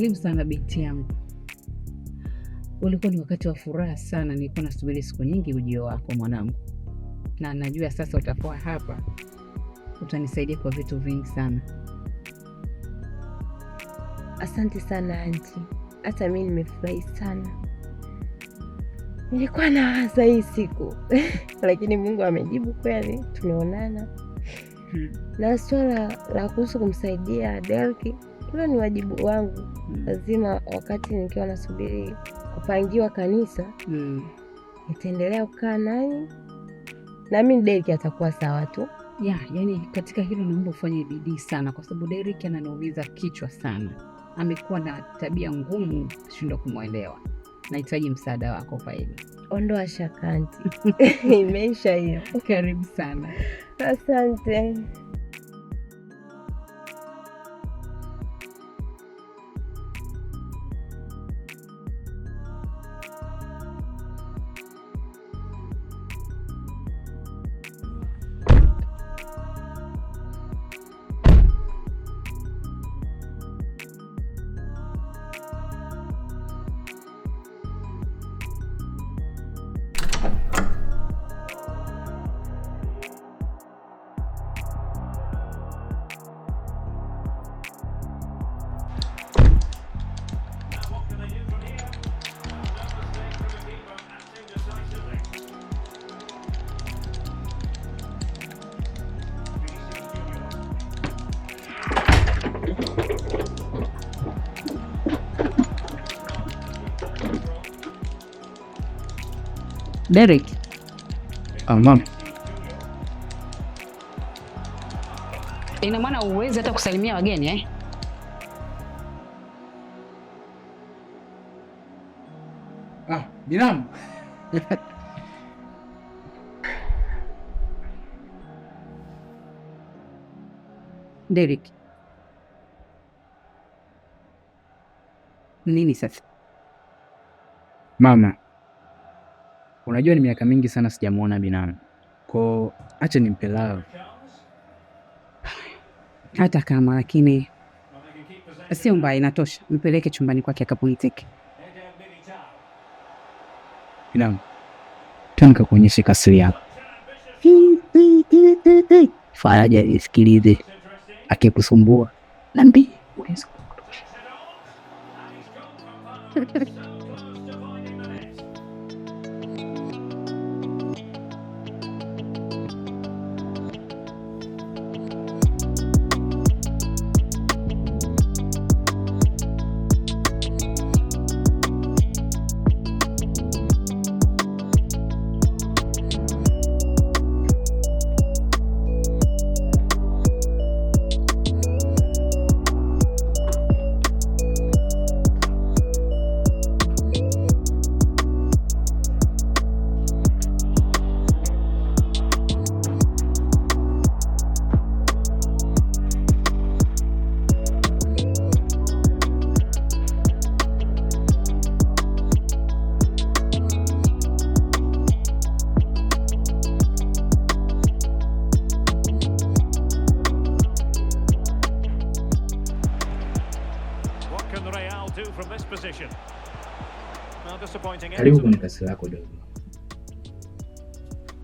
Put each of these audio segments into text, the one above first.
Karibu sana binti yangu. Ulikuwa ni wakati wa furaha sana, nilikuwa nasubiri siku nyingi ujio wako mwanangu. Na najua sasa utakuwa hapa. Utanisaidia kwa vitu vingi sana. Asante sana aunti. Hata mimi nimefurahi sana. Nilikuwa nawaza hii siku. Lakini Mungu amejibu kweli, tumeonana. Na swala la kuhusu kumsaidia Derek, hilo ni wajibu wangu. Lazima wakati nikiwa nasubiri kupangiwa kanisa, nitaendelea kukaa naye. Na mimi Derek atakuwa sawa tu. Yani katika hilo naomba ufanye bidii sana kwa sababu Derek ananiumiza kichwa sana. Amekuwa na tabia ngumu, shindwa kumwelewa. Nahitaji msaada wako kwa hili. Ondoa shaka aunti. Imeisha hiyo. Karibu sana. Asante. Derek. Mama. Ina maana uwezi hata kusalimia wageni eh? Binamu. Derek. Nini sasa? Mama. Unajua ni miaka mingi sana sijamuona binamu. Kwa acha nimpe love. Hata kama lakini sio mbaya, inatosha. Mpeleke chumbani kwake akapumzike. Binamu. Tunataka kuonyesha kasri yako. Faraja isikilize. Akikusumbua. Nambi. Karibu kwenye kasri lako dogo.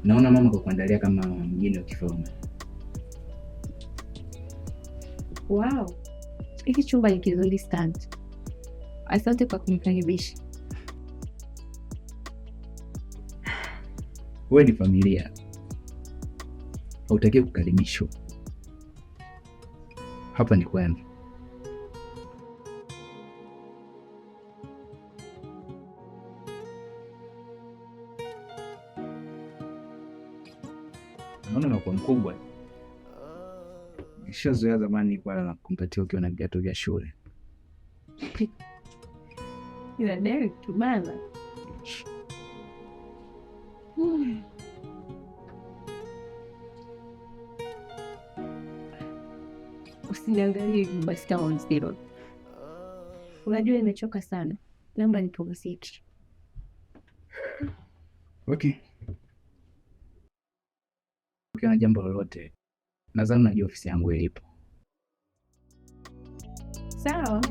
Naona mama kwa kuandalia kama mgeni wa kifalme. Wow. Hiki chumba ni kizuri sana. Asante kwa kunikaribisha. Wewe ni familia. Hautakiwi kukaribishwa. Hapa ni kwenu. Naona unakuwa mkubwa. Nishazoea zamani kwa na kumpatia ukiwa na viatu vya shule. Ila Derek tumana. Usiniangalie basi kama unzero. Unajua nimechoka sana. Naomba nipumzike. Okay. Ukiwa na jambo lolote, nadhani unajua ofisi yangu ilipo. Sawa.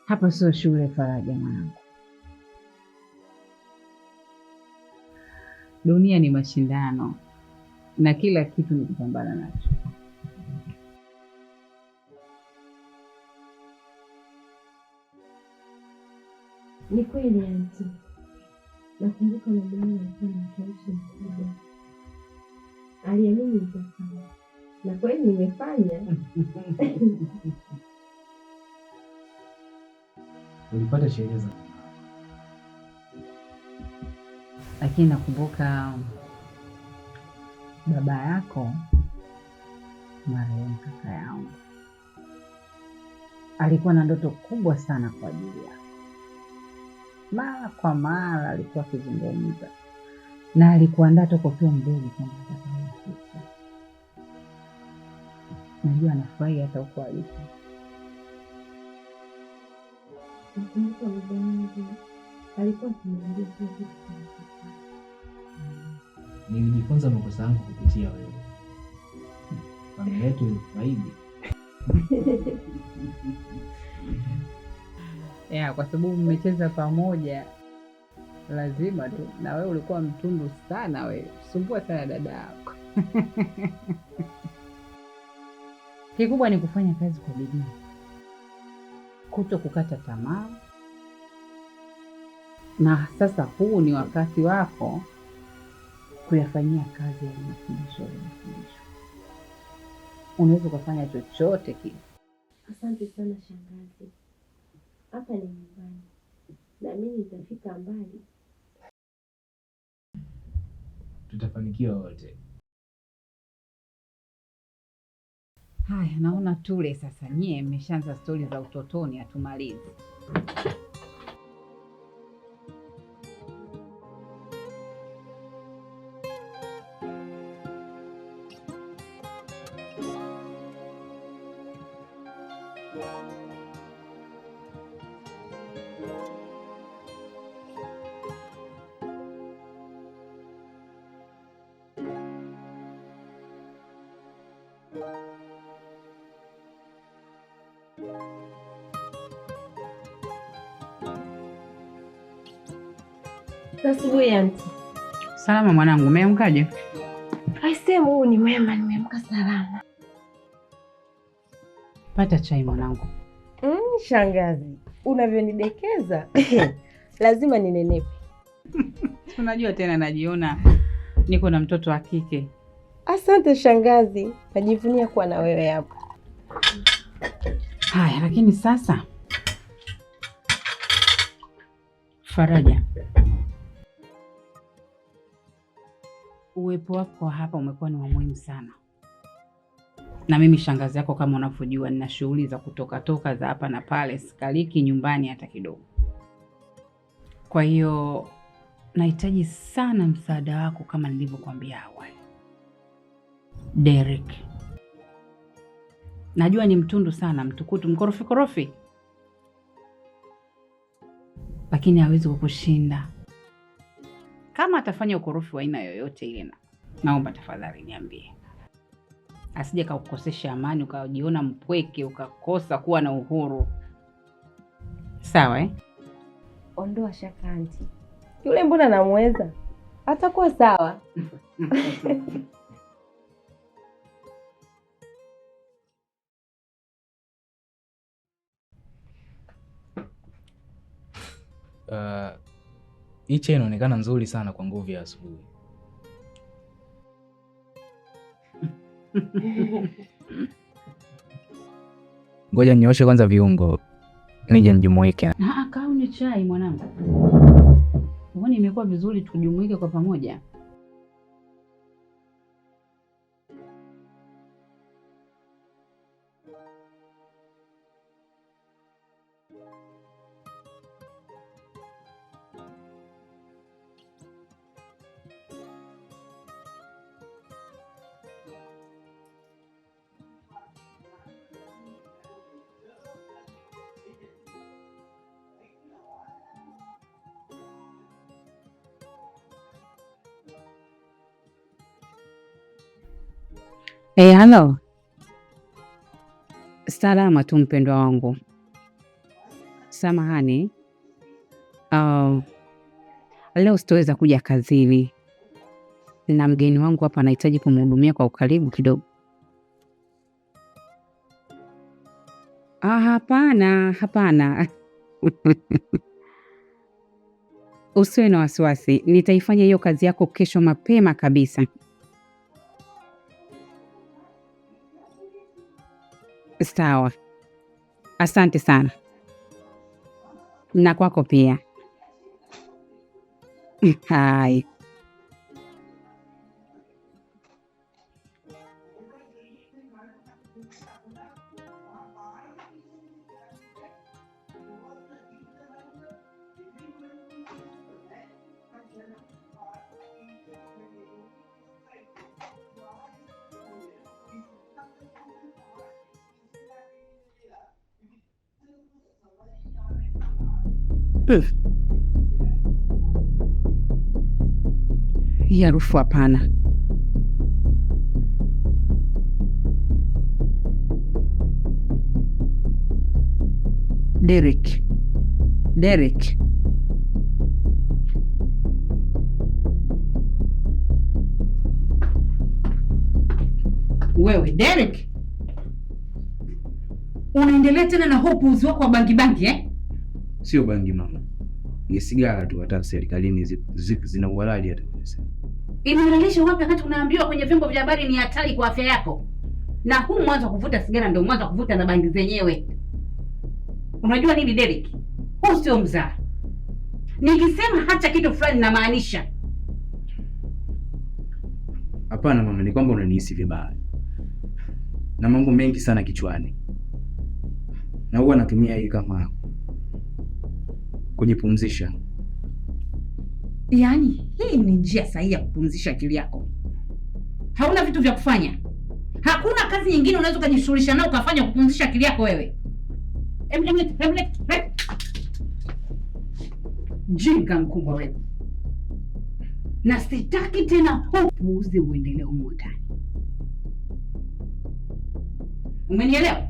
Hapa sio shule Faraja mwanangu. Dunia ni mashindano na kila kitu ni kupambana nacho. Ni kweli anti. Nakumbuka mama yangu alikuwa na ushawishi mkubwa. Aliamini nitafanya. Na kweli nimefanya. Ulipata sherehe za Lakini nakumbuka baba yako marehemu kaka yangu alikuwa na ndoto kubwa sana kwa ajili yako. Mara kwa mara alikuwa akizungumza na alikuandaa toka ukiwa mdogo kwamba atakayefika. Najua anafurahi hata huko alipo. Nakumbuka baba yangu alikuwa akiniambia kila kitu. nilijifunza makosa yangu kupitia wewe. Familia yetu ilifaidi. Kwa sababu mmecheza pamoja lazima tu. Na wewe ulikuwa mtundu sana wewe. Sumbua sana dada yako. Kikubwa ni kufanya kazi kwa bidii. Kuto kukata tamaa. Na sasa huu ni wakati wako kuyafanyia kazi ya mafundisho. Unaweza kufanya chochote kile. Asante sana shangazi. Hapa ni nyumbani. Na mimi nitafika mbali. Tutafanikiwa wote. Haya, naona tule sasa. Nyie mmeshaanza stori za utotoni, hatumalizi. Asubuhi anti. Salama mwanangu, umeamkaje? Aisemu huu ni mwema, nimeamka salama. Pata chai mwanangu. Shangazi, unavyonidekeza. Lazima ninenepe. Unajua tena najiona niko na mtoto wa kike. Asante shangazi, najivunia kuwa na wewe hapa. Haya, lakini sasa Faraja, uwepo wako hapa umekuwa ni wa muhimu sana. Na mimi shangazi yako kama unavyojua nina shughuli za kutoka za hapa na pale, sikaliki nyumbani hata kidogo. Kwa hiyo nahitaji sana msaada wako kama nilivyokuambia awali. Derek. Najua ni mtundu sana, mtukutu, mkorofi. Lakini hawezi kukushinda. Kama atafanya ukorofi wa aina yoyote ile, naomba tafadhali niambie. Asije kukukosesha amani, ukajiona mpweke, ukakosa kuwa na uhuru. Sawa Ondoa shaka anti. Yule mbona namweza? Atakuwa sawa. Hii chai inaonekana nzuri sana kwa nguvu ya asubuhi. Ngoja nioshe kwanza viungo nije nijumuike. Kaa unywe chai mwanangu. Uone imekuwa vizuri tujumuike kwa pamoja. Halo. Salama tu mpendwa wangu. Samahani, leo sitoweza kuja kazini na mgeni wangu hapa anahitaji kumhudumia kwa ukaribu kidogo. Hapana. Usiwe na wasiwasi, nitaifanya hiyo kazi yako kesho mapema kabisa. Sawa, asante sana. Na kwako pia. Hai. Hii harufu hapana. Derek. Wewe Derek, unaendelea tena na hopu uzi wako wa bangi eh? Sio bangi mama, ni sigara tu. Hata serikalini zina uhalali hata kabisa. Inahalalisha wapi wakati unaambiwa kwenye vyombo vya habari ni hatari kwa afya yako? Na huu mwanzo wa kuvuta sigara ndio mwanzo wa kuvuta na bangi zenyewe. Unajua nini Derek? Huu sio mzaha. Nikisema hata kitu fulani namaanisha. Hapana mama, ni kwamba unanihisi vibaya. Na mambo mengi sana kichwani. Na huwa natumia hii kama kujipumzisha. Yaani, hii ni njia sahihi ya kupumzisha akili yako. Hauna vitu vya kufanya. Hakuna kazi nyingine unaweza kujishughulisha nayo ukafanya kupumzisha akili yako wewe. Jinga mkubwa wewe. Na sitaki tena hofu uzi uendelee humo ndani. Umenielewa?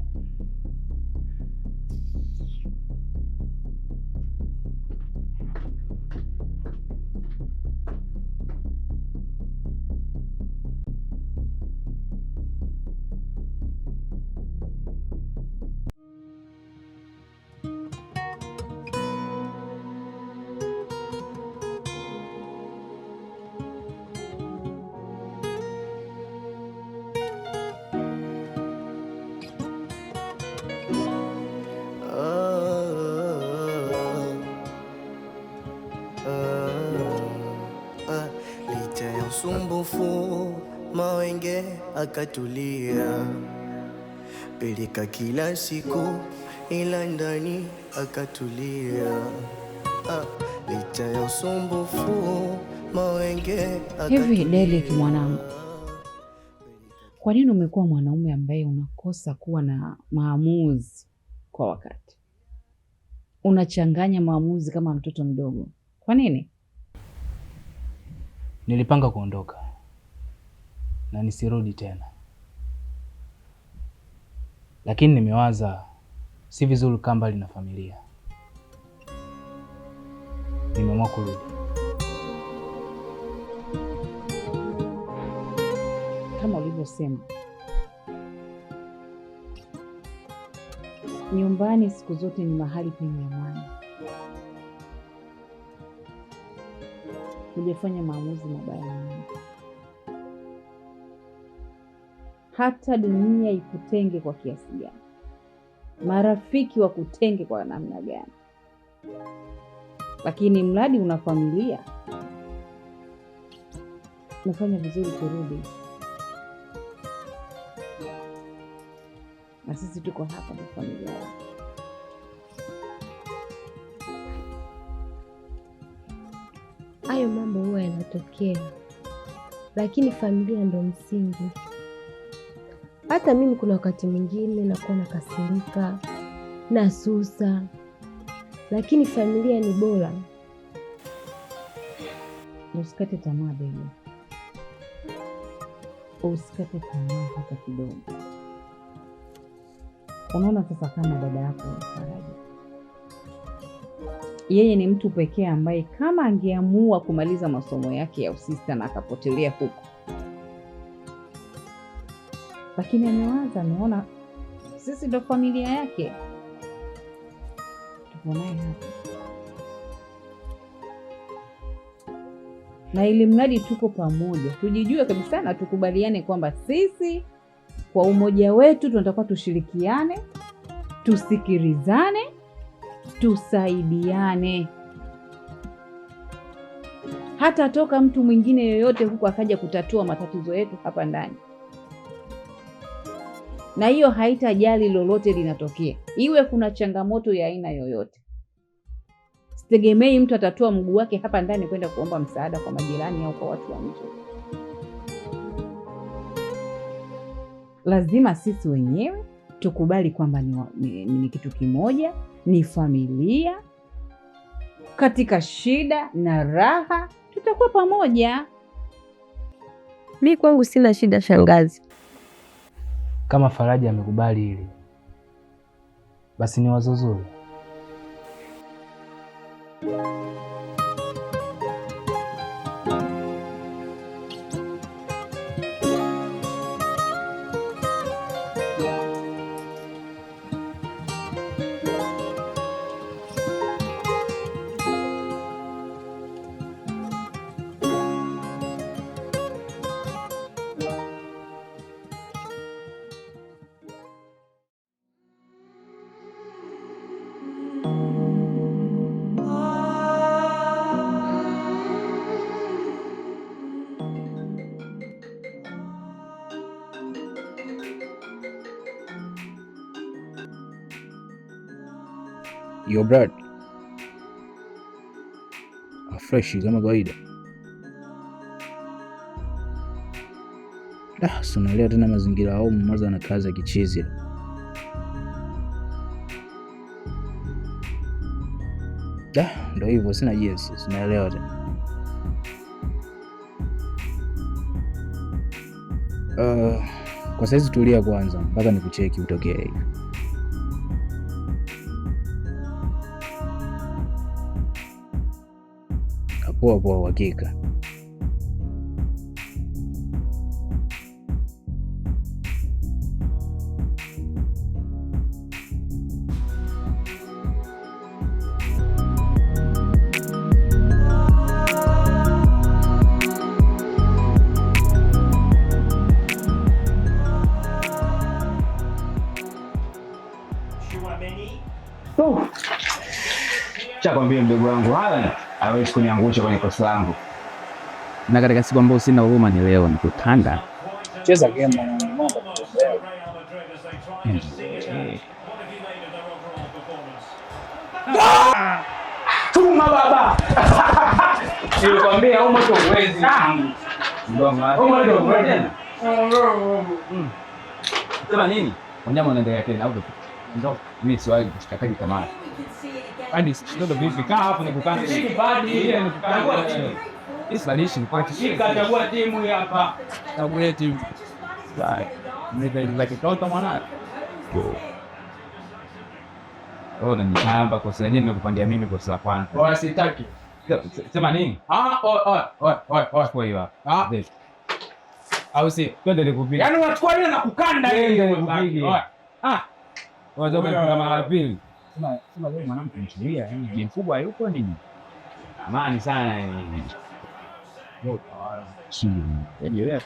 Licha ya usumbufu Mawenge akatulia, pilika kila siku ila ndani akatulia. Licha ya usumbufu Mawenge akatulia. Hivi Derek mwanangu, kwa nini umekuwa mwanaume ambaye unakosa kuwa na maamuzi kwa wakati? Unachanganya maamuzi kama mtoto mdogo. Kwa nini? Nilipanga kuondoka na nisirudi tena, lakini nimewaza si vizuri kukaa mbali na familia. Nimeamua kurudi. Kama ulivyosema, nyumbani siku zote ni mahali penye amani. Hujafanya maamuzi mabaya mengi. Hata dunia ikutenge kwa kiasi gani, marafiki wakutenge kwa namna gani, lakini mradi una familia, unafanya vizuri kurudi. Na sisi tuko hapa kwa familia yako. Hayo mambo huwa yanatokea, lakini familia ndo msingi. Hata mimi kuna wakati mwingine nakuwa nakasirika, nasusa, lakini familia ni bora. Usikate tamaa baby. Usikate tamaa hata kidogo. Unaona sasa kama dada yako Faraja yeye ni mtu pekee ambaye kama angeamua kumaliza masomo yake ya usista na akapotelea huko, lakini amewaza, ameona sisi ndo familia yake, tuko naye hapa, na ili mradi tuko pamoja, tujijue kabisa na tukubaliane kwamba sisi kwa umoja wetu tunatakiwa tushirikiane, tusikilizane, tusaidiane. Hata toka mtu mwingine yoyote huku akaja kutatua matatizo yetu hapa ndani, na hiyo haitajali lolote linatokea, iwe kuna changamoto ya aina yoyote. Sitegemei mtu atatoa mguu wake hapa ndani kwenda kuomba msaada kwa majirani au kwa watu wa nje. Lazima sisi wenyewe tukubali kwamba ni kitu kimoja, ni familia. Katika shida na raha tutakuwa pamoja. Mi kwangu sina shida shangazi. Kama Faraja amekubali hili, basi ni wazo zuri. Yo brad, fresh kama kawaida. Unaelewa tena mazingira au mmaza na kazi ya kichizi. Ndio hivyo, sina jinsi, unaelewa tena. Kwa saizi tulia kwanza mpaka nikucheki utokee hivi. Poa poa, uhakika. Chakwambia mdogo wangu haya hawezi kuniangusha kwenye kosa langu. Na katika siku ambayo sina huruma ni leo, nikutanda. Cheza game na mambo. Tuma baba. Nilikwambia huko moto uwezi. Ndio uwezi. Sema nini? Wanyama wanaendelea tena au vipi? Ndio mimi siwahi kushikakaji kama hadi sio vipi kaa hapo nikukane badi ile nikukane isalishi kwa kishika chagua timu hapa chagua timu sai ndio kitoto mwana na nitamba kwa sababu nimekupangia mimi kwa sababu kwanza bora sitaki sema nini kwa hiyo au si twende nikupiga yani unachukua nini na kukanda ile nikupiga wazo kwa mara pili. Sema leo mwanamke mchulia, ni mkubwa yuko nini? Amani sana yani. Ndio tawala. Chini. Ndio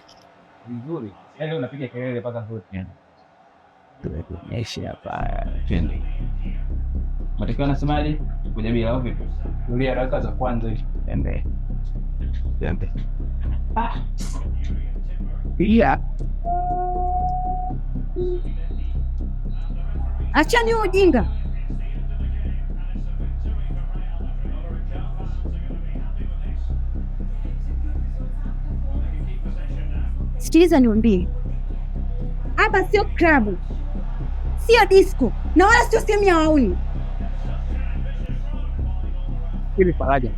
vizuri. Leo unapiga kelele mpaka zote. Tumeonyesha hapa twende. Matokeo nasemaje? Kuja bila au vipi? Tulia haraka za kwanza hivi. Twende. Twende. Pia. Achani ujinga. Sikiliza niambie. Hapa sio klabu. Sio disco. Na wala sio sehemu ya wauni. Hivi Faraja,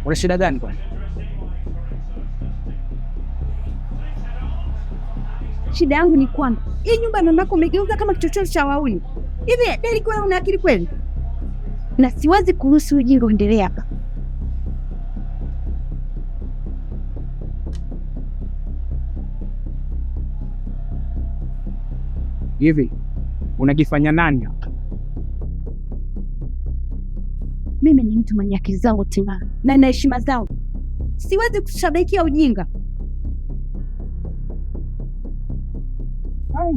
una shida gani kwani? Shida yangu ni kwamba hii nyumba mamako umegeuza kama kichochoro cha wauni. Hivi Derek wewe una akili kweli? na siwezi kuruhusu ujinga uendelee hapa. Hivi unajifanya nani hapa? Mimi ni mtu mwenye akili zangu timamu na na heshima zangu, siwezi kushabikia ujinga.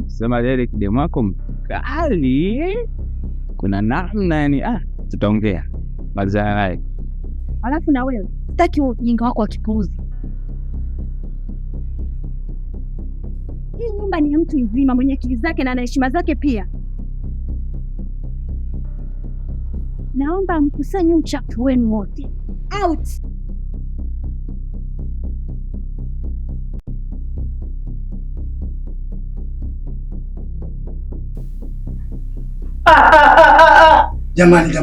Sema Derek demu wako mkali. Kuna namna yani, tutaongea baadaye. Alafu na wewe, sitaki ujinga wako wa kipuuzi. Hii nyumba ni ya mtu mzima mwenye akili zake na ana heshima zake pia. Naomba mkusanye uchafu wenu wote. Out! Jamani,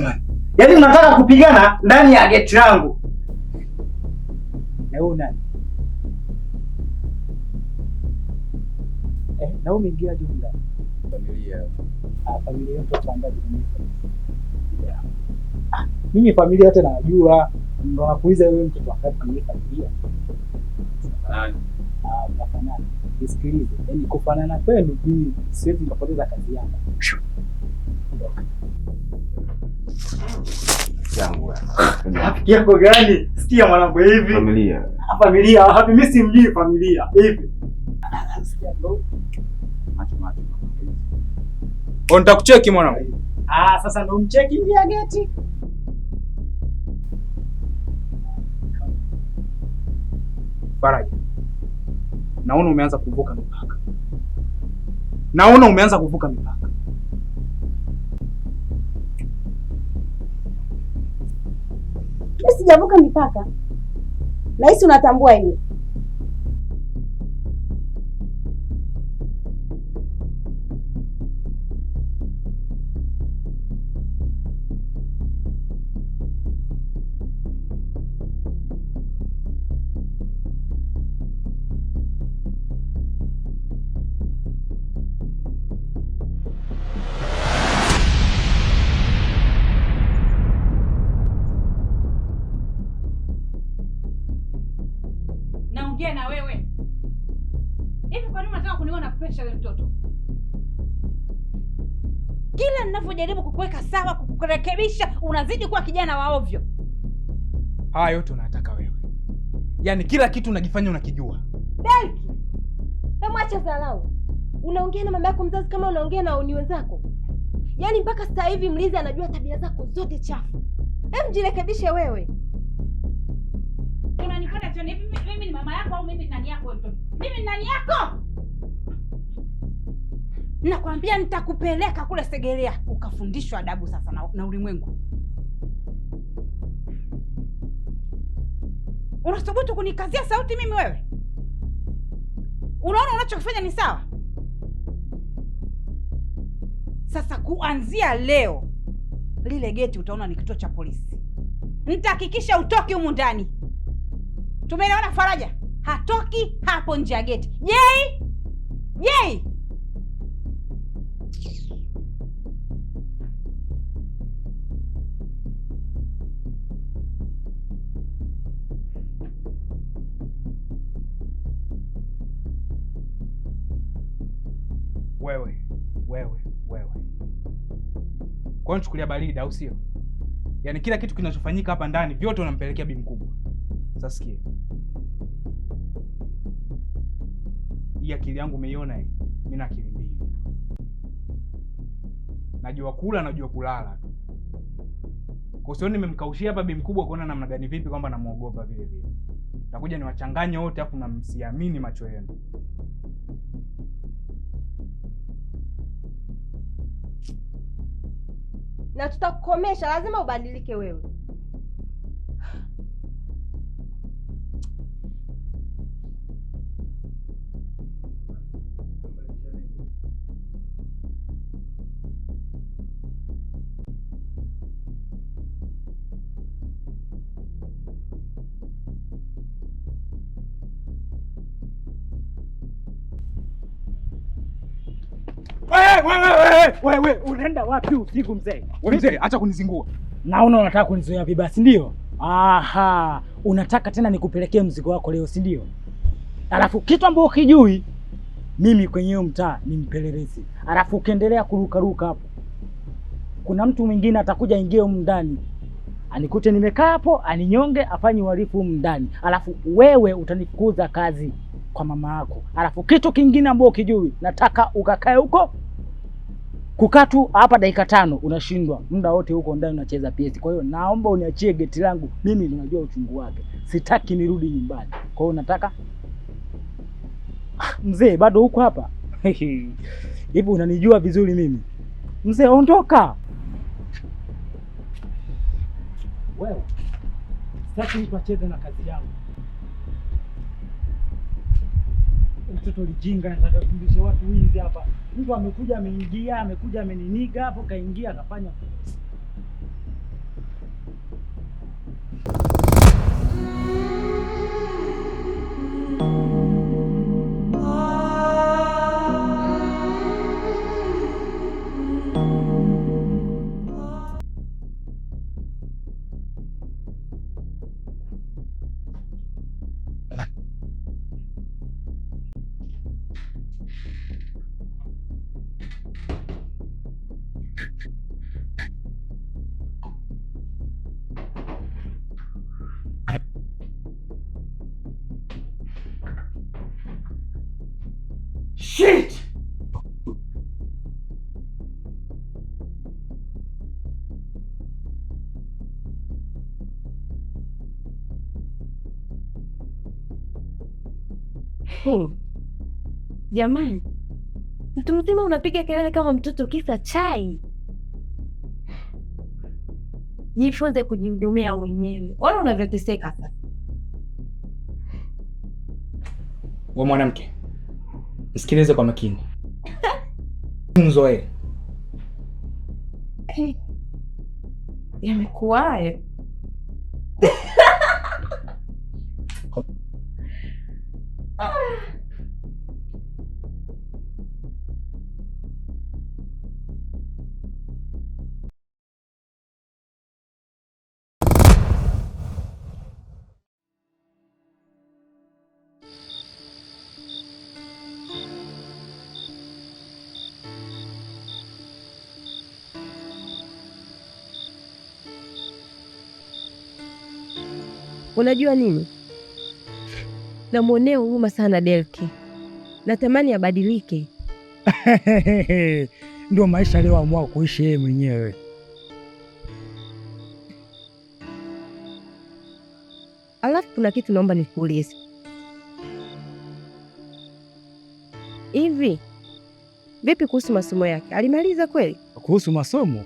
yaani mnataka kupigana ndani ya geti langu? Na wewe nani? Na wewe umeingia je ndani? Familia. Familia yetu tuangaje mimi? Mimi familia yote najua, ndo nakuuliza wewe mtoto wangapi kwenye familia? Unafanana. Nisikilize, yaani kufanana kwenu mimi siwezi nikapoteza kazi yangu. Rafiki yako gani? Sikia mwanangu hivi. Familia. Hapi mimi simjui familia. Hivi. Sikia bro. Macho. Nitakucheki mwanangu. Sasa ndo mcheki nje ya geti. Faraja. Naona umeanza kuvuka mipaka. Mimi sijavuka mipaka. Nahisi unatambua hili. Naongea na wewe. Hivi kwa nini unataka kuniona pressure wewe mtoto? Kila ninapojaribu kukuweka sawa, kukurekebisha, unazidi kuwa kijana wa ovyo. Haya yote unataka wewe. Yaani kila kitu unajifanya unakijua. Delki, mwacha dharau. Unaongea na mama yako mzazi kama unaongea na uni wenzako. Yaani mpaka sasa hivi mlizi anajua tabia zako zote chafu. Jirekebishe wewe. Unanipata choni hivi, mimi ni mama yako au mimi ni nani yako wewe mtoto? Mimi ni nani yako? Nakwambia nitakupeleka kule Segerea ukafundishwa adabu sasa na ulimwengu. Unathubutu kunikazia sauti mimi wewe? Unaona unachokifanya ni sawa? Sasa kuanzia leo lile geti utaona ni kituo cha polisi. Nitahakikisha utoki humu ndani. Tumeelewana Faraja? Hatoki hapo nje ya geti. Yei! Wewe. Kwa nini chukulia baridi au sio? Yaani kila kitu kinachofanyika hapa ndani vyote unampelekea bibi mkubwa. Sasa sikia. Hii akili yangu umeiona hii? Mimi na akili mbili. Najua kula, najua kulala. Kwa sababu nimemkaushia hapa bibi mkubwa kuona namna gani vipi kwamba namuogopa vile vile. Nakuja niwachanganye wote afu na msiamini macho yenu. Na tutakukomesha, lazima ubadilike wewe. Wewe unaenda wapi usiku mzee? Wewe mzee, acha kunizingua. Naona unataka kunizoea vibaya, si ndio? Aha, unataka tena nikupelekee mzigo wako leo, si ndio? Alafu kitu ambacho ukijui, mimi kwenye hiyo mtaa ni mpelelezi. Alafu ukiendelea kurukaruka hapo, kuna mtu mwingine atakuja ingie humu ndani, anikute nimekaa hapo, aninyonge, afanye uhalifu humu ndani. Alafu wewe utanifukuza kazi kwa mama yako. Alafu kitu kingine ambacho ukijui, nataka ukakae huko. Kukaa tu hapa dakika 5 unashindwa, muda wote huko ndani unacheza PS. Kwa hiyo naomba uniachie geti langu, mimi ninajua uchungu wake. Sitaki nirudi nyumbani. Kwa hiyo nataka mzee, bado huko hapa? Hivi unanijua vizuri mimi? Mzee, ondoka. Wewe, sitaki mtu acheze na kazi yangu. Mtoto lijinga, nataka kufundisha watu wizi hapa. Mtu amekuja ameingia, amekuja ameniniga hapo, kaingia akafanya. Shit! Jamani, mtu mzima unapiga kelele kama mtoto kisa chai. Jifunze kujihudumia mwenyewe. Ona unavyoteseka sasa. Wewe mwanamke, nisikilize kwa makini. Mzoe. Yamekuwaje? Unajua nini? Namwonea huruma sana Delki. Natamani abadilike. Ndio maisha aliyoamua kuishi yeye mwenyewe. Alafu kuna kitu naomba nikuulize. Hivi vipi kuhusu masomo yake? Alimaliza kweli? Kuhusu masomo,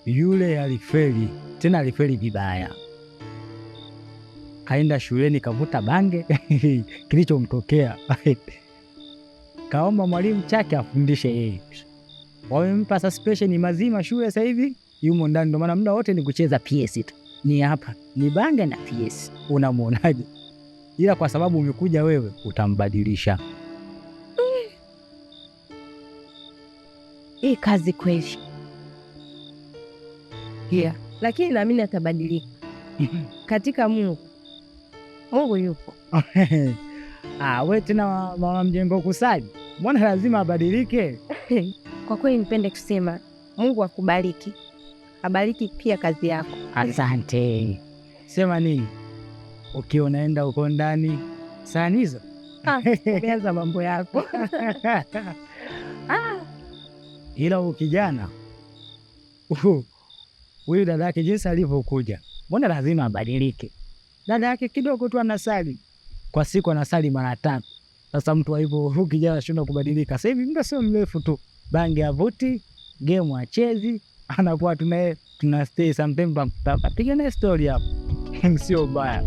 yule alifeli, tena alifeli vibaya. Kaenda shuleni kavuta bange. Kilichomtokea kaomba mwalimu chake afundishe yeye. Wamempa suspension mazima shule, sasa hivi yumo ndani. Ndio maana muda wote ni kucheza PS tu. Ni hapa ni bange na PS. Unamwonaje? Ila kwa sababu umekuja wewe utambadilisha. Hii kazi kweli. Yeah, lakini naamini atabadilika. Katika Mungu yupo. Wewe tena mama mjengo kusali. Mbona lazima abadilike? Kwa kweli nipende kusema Mungu akubariki. Abariki pia kazi yako. Asante. Sema nini? Ukiwa unaenda huko ndani saa hizo? Umeanza mambo yako. Ila ukijana huyu dada yake jinsi alivyokuja, mbona lazima abadilike? Dada yake kidogo tu anasali kwa siku, anasali mara 3. Sasa mtu wa hivyo ukijana anashindwa kubadilika. Sasa hivi muda sio mrefu tu bangi avuti, game achezi, anakuwa tuna stay sometimes piga na story hapo. Sio baya.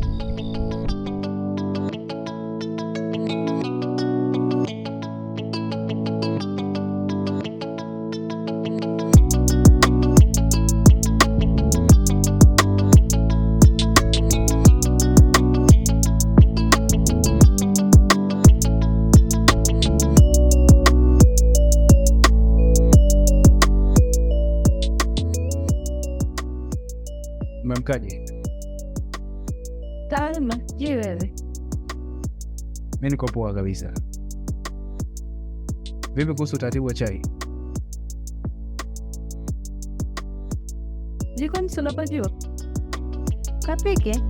Umefikaje? Salama. Je, wewe? Mimi niko poa kabisa. Vipi kuhusu utaratibu wa chai? Jikoni si unapajua? Kapike.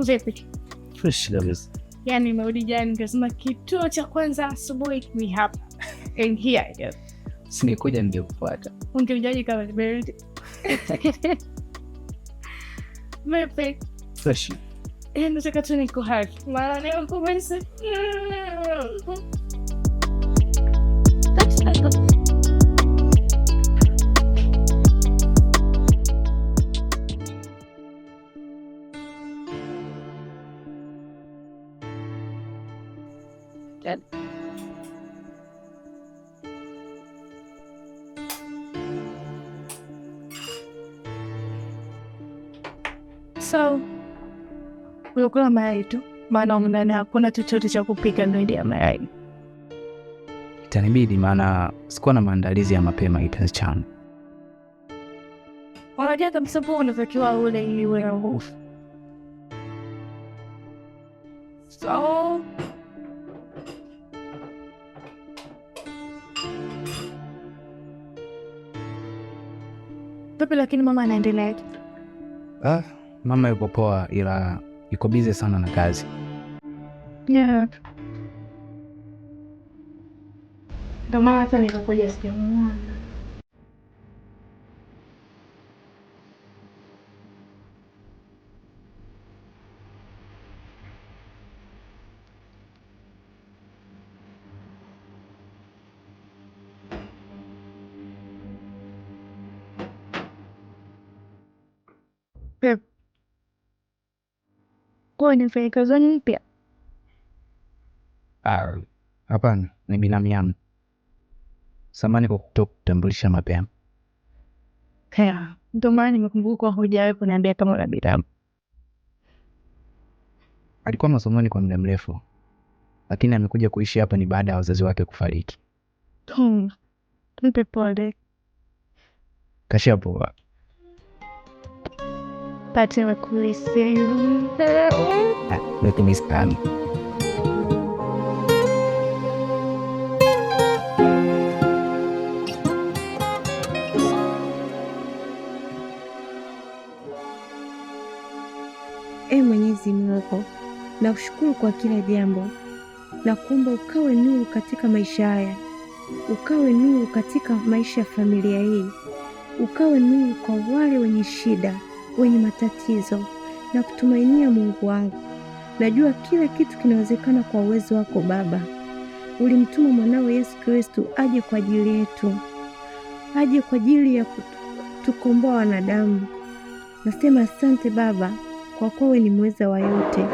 Vipi? Fresh kabisa. Yani nimerudi jana nikasema kituo cha kwanza asubuhi ni hapa. And here I go. Singekuja ningekufuata. Ungekujaje kama nimerudi? Vipi? Fresh. Nataka tu nikuhug. Maana nimekumiss. So, unakula mayai tu, maana ndani hakuna chochote cha kupika zaidi ya mayai. Itanibidi, maana sikuwa na maandalizi ya mapema itachana. Unajua kabisa po unatakiwa ule ili uwe na nguvu. So, Pepe, lakini mama anaendelea. Mama yuko poa, ila yuko busy sana na kazi. Yeah. Ndio maana hata nikakuja sijamuona. Pep. Kwa ni mfanyakazi mpya? Hapana, ni binamu yangu. Samahani kwa kutokutambulisha mapema. Yeah, ndio maana nimekumbuka hujawahi kuniambia kama una binamu. Alikuwa masomoni kwa muda mrefu, lakini amekuja kuishi hapa ni baada ya wazazi wake kufariki. Mpe pole. Kashapoa. Pati wakulisi. Lakini sikani. Mwenyezi Mungu, nakushukuru kwa kila jambo. Nakuomba ukawe nuru katika maisha haya, ukawe nuru katika maisha ya familia hii, ukawe nuru kwa wale wenye shida, wenye matatizo na kutumainia. Mungu wangu, najua kila kitu kinawezekana kwa uwezo wako Baba. Ulimtuma mwanao Yesu Kristo aje kwa ajili yetu, aje kwa ajili ya kutukomboa wanadamu. Nasema asante Baba, kwa kuwa wewe ni mweza wa yote.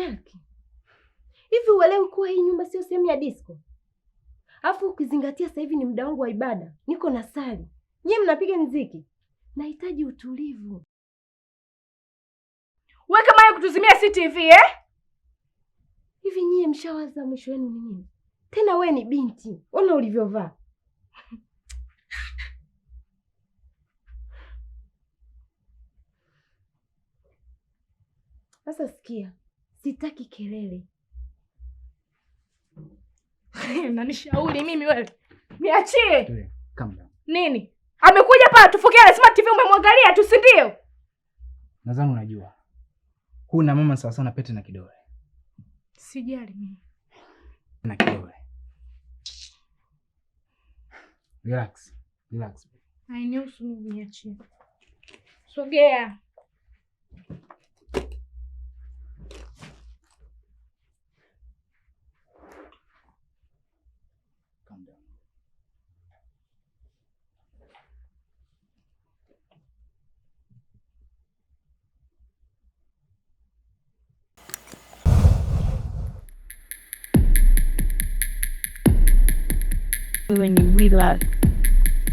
Delki, hivi uelewi kuwa hii nyumba sio sehemu ya disco? Alafu ukizingatia sasa hivi ni muda wangu wa ibada, niko na sali. Nyie mnapiga muziki. Nahitaji utulivu. Wewe kama ya kutuzimia CCTV Hivi nyie mshawaza mwisho wenu ni nini? Tena we ni binti. Ona ulivyovaa. Sasa sikia, sitaki kelele. Unanishauri mimi wewe? Niachie. Calm down. Nini? Amekuja hapa tufokea na smart TV umemwangalia tu, si ndio? Nadhani unajua. Huu na mama sawa sana pete na kidole. Sijali mimi. Na kidole. Relax. Relax. Hainihusu mimi, niachie. Sogea. Calm down. Wewe ni mwila.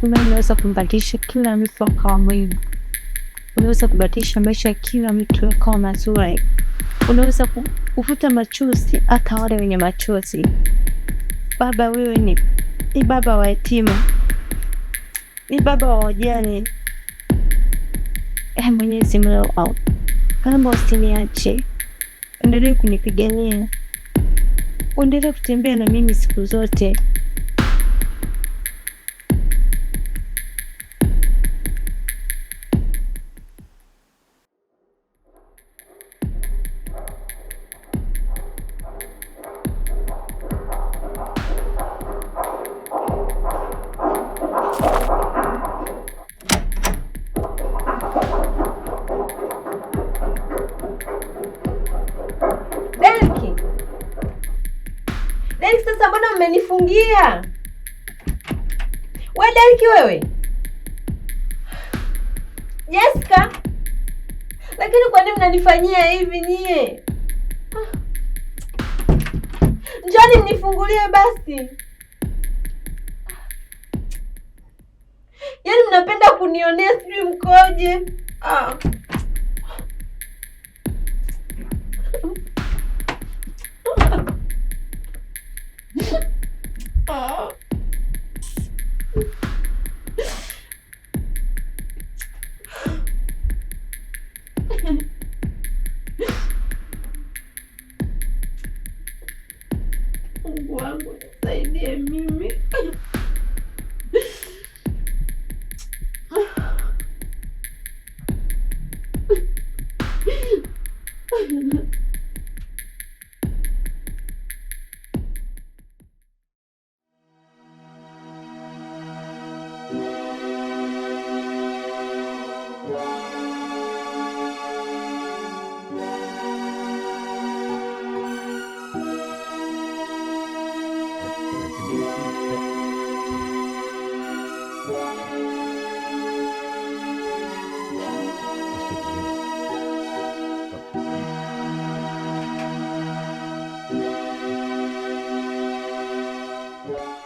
Unaweza kubadilisha kila mtu akawa mwili. Unaweza kubadilisha maisha ya kila mtu akawa mazuri. Unaweza kufuta machozi hata wale wenye machozi. Baba, wewe ni baba wa yatima. Ni baba wa wajane. Mwenyezi Mungu, kama usiniache. Endelee kunipigania. Endelee kutembea na mimi siku zote. Delki, sasa mbona mmenifungia? Wewe Delki wewe. Jessica. Lakini kwa nini mnanifanyia hivi nyie? Njoni mnifungulie basi. Yaani mnapenda kunionea, sijui mkoje. Mungu wangu nisaidie mimi.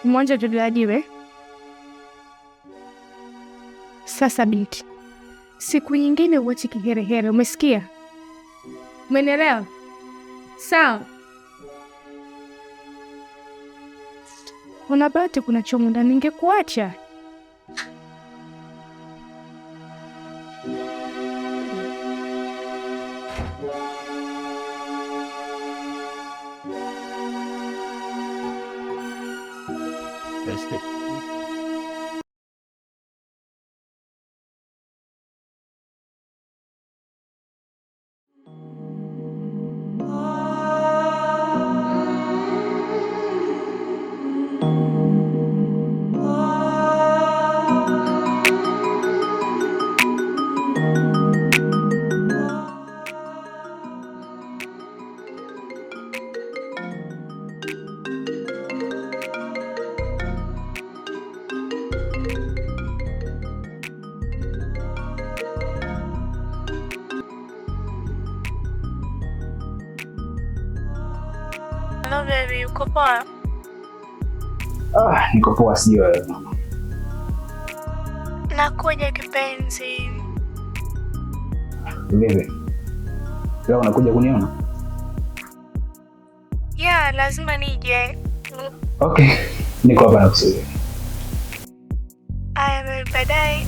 Mwanja tuliajiwe. Sasa binti, siku nyingine uache kiherehere, umesikia? Umenielewa? Sawa. Una bahati kuna chomo ndani, ningekuacha. Poa baby, uko poa? Niko poa, sijui wewe mama. Nakuja kipenzi. Vipi? Leo unakuja kuniona? Yeah, lazima nije. Okay. Niko hapa nakusubiri. Aya baby, baadaye.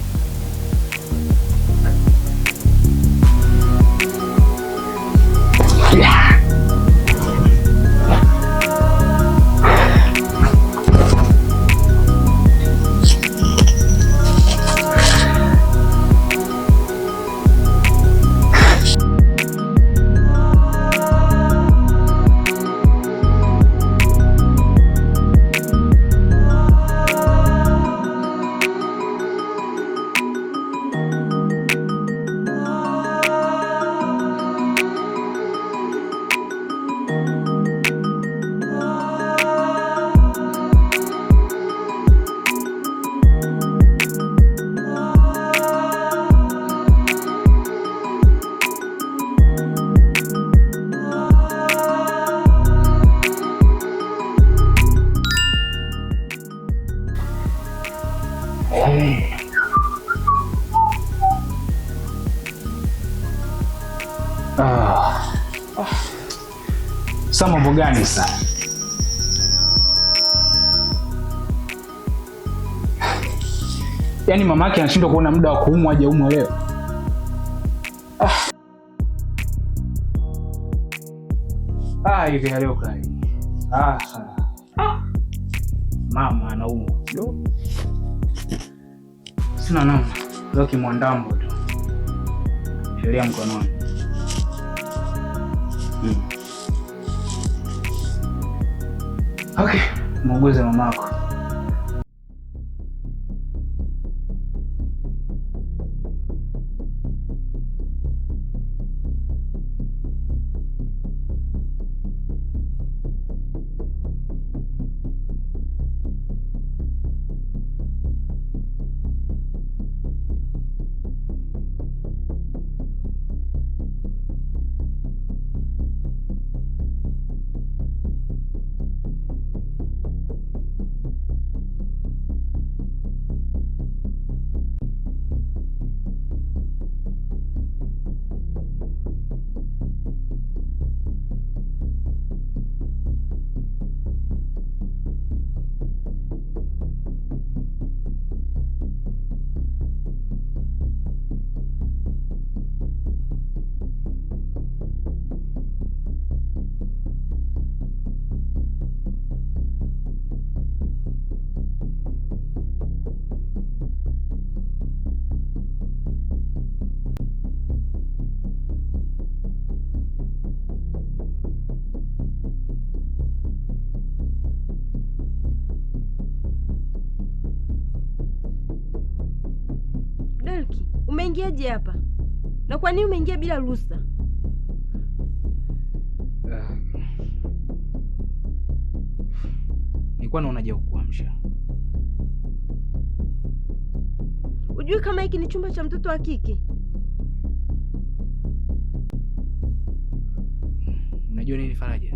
Sasa mambo gani sasa? Yaani mamake anashindwa kuona muda wa kuumwa aje umwe leo. Hivi leo kai. Mama anaumwa. Sina namna. Leo kimwandambo tu. Sheria mkononi. Okay, muuguze mamako. Umeingiaje hapa? Na kwa nini umeingia bila ruhusa? Nilikuwa naona je kukuamsha. Ujui kama hiki ni chumba cha mtoto wa kike? Unajua nini Faraja?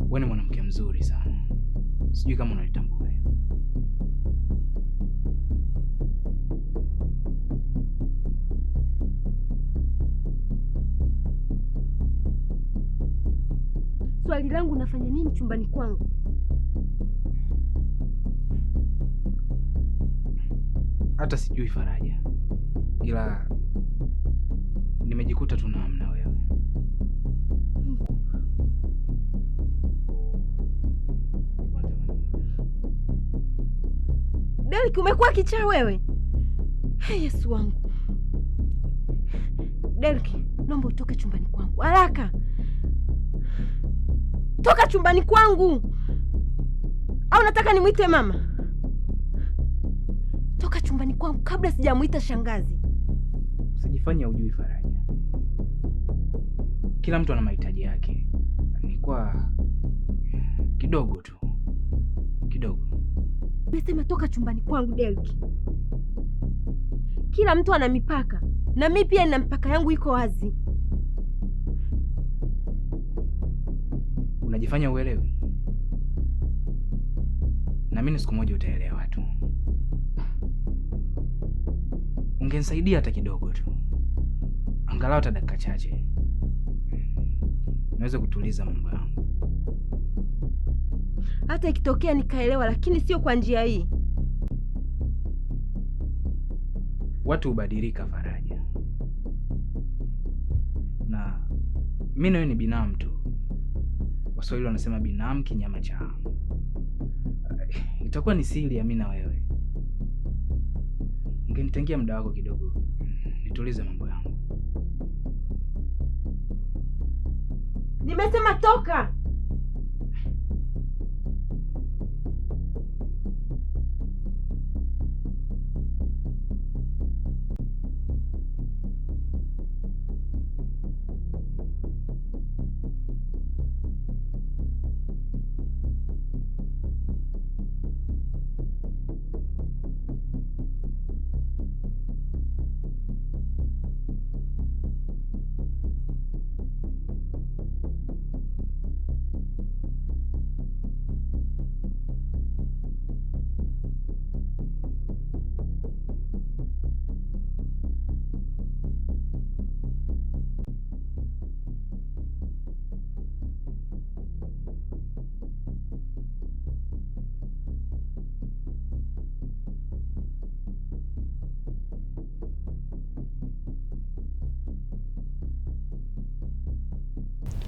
Wewe ni mwanamke mzuri sana. Sijui kama unalitambua. Swali langu, unafanya nini chumbani kwangu? Hata sijui Faraja. Ila nimejikuta tu na amna wewe. Derek, umekuwa kichaa wewe. Hey, Yesu wangu. Derek, naomba utoke chumbani kwangu haraka. Toka chumbani kwangu. Au nataka nimuite mama? Toka chumbani kwangu kabla sijamuita shangazi. Usijifanye hujui Faraja. Kila mtu ana mahitaji yake. Ni kwa kidogo tu. Kidogo. Nimesema toka chumbani kwangu Derek. Kila mtu ana mipaka. Na mimi pia nina mipaka yangu iko wazi. Unajifanya uelewi? Naamini siku moja utaelewa tu. Ungenisaidia hata kidogo tu, angalau hata dakika chache, niweze kutuliza mambo yangu. Hata ikitokea nikaelewa, lakini sio kwa njia hii. Watu hubadilika, Faraja, na mimi na wewe ni binamu tu. Waswahili wanasema binamu kinyama cha. Itakuwa ni siri ya mimi na wewe. Ungenitengia muda wako kidogo nitulize mambo yangu. Nimesema toka.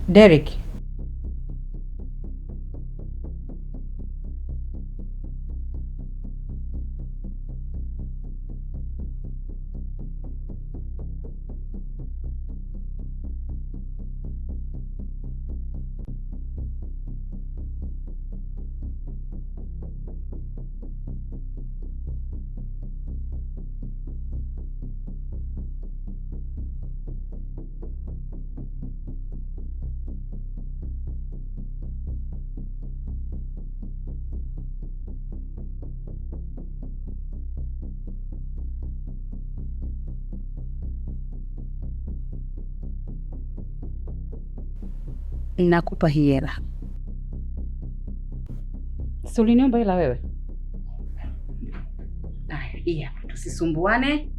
Derek. Nakupa hii hela. Si uliniomba hela wewe? Haya, iya, tusisumbuane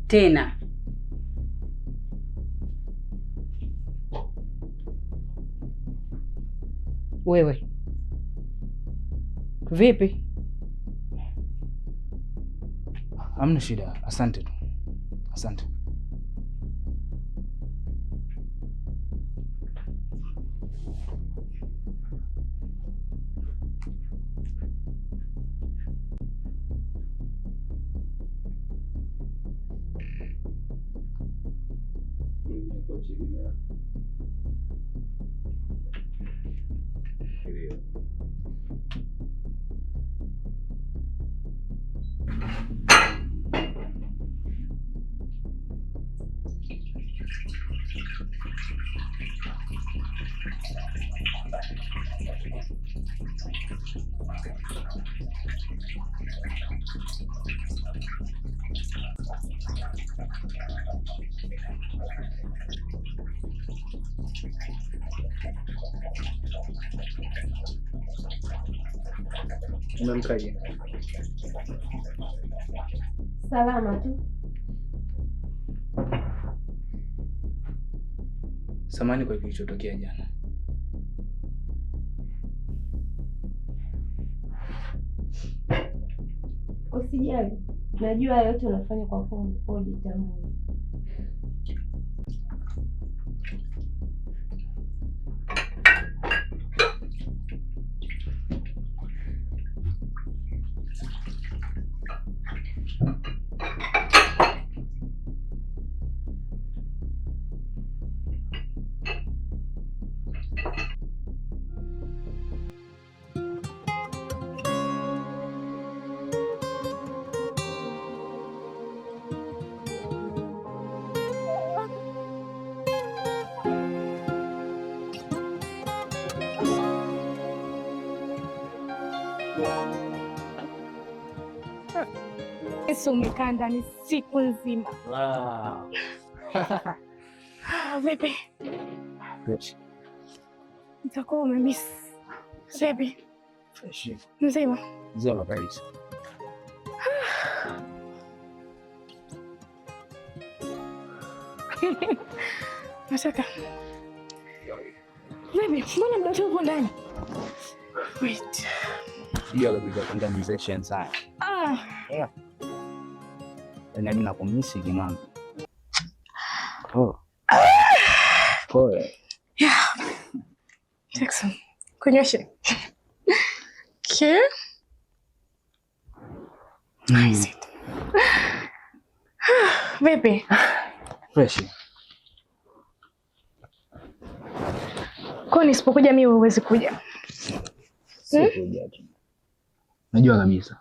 tena. Wewe vipi? Hamna shida, asante tu. Asante. Umemkaje? Salama tu. Samahani kwa kilichotokea jana. Usijali. Najua yote unafanya kwa kuwa jitambue. Yesu umekaa ndani siku nzima. Wow. Vipi? Utakuwa umemiss. Baby. Fresh. Mzima. Mzima kabisa. Nataka. Baby, mbona mdoto upo ndani? Wait. Hiyo kabisa conversation sana. Yeah. Na mimi nakumisi kimama. Oh. Pole. Yeah. Jackson. Kunyoshe. Okay. Nice. Baby. Fresh. Kwa nisipokuja mimi huwezi kuja. Sikuja tu. Najua kabisa.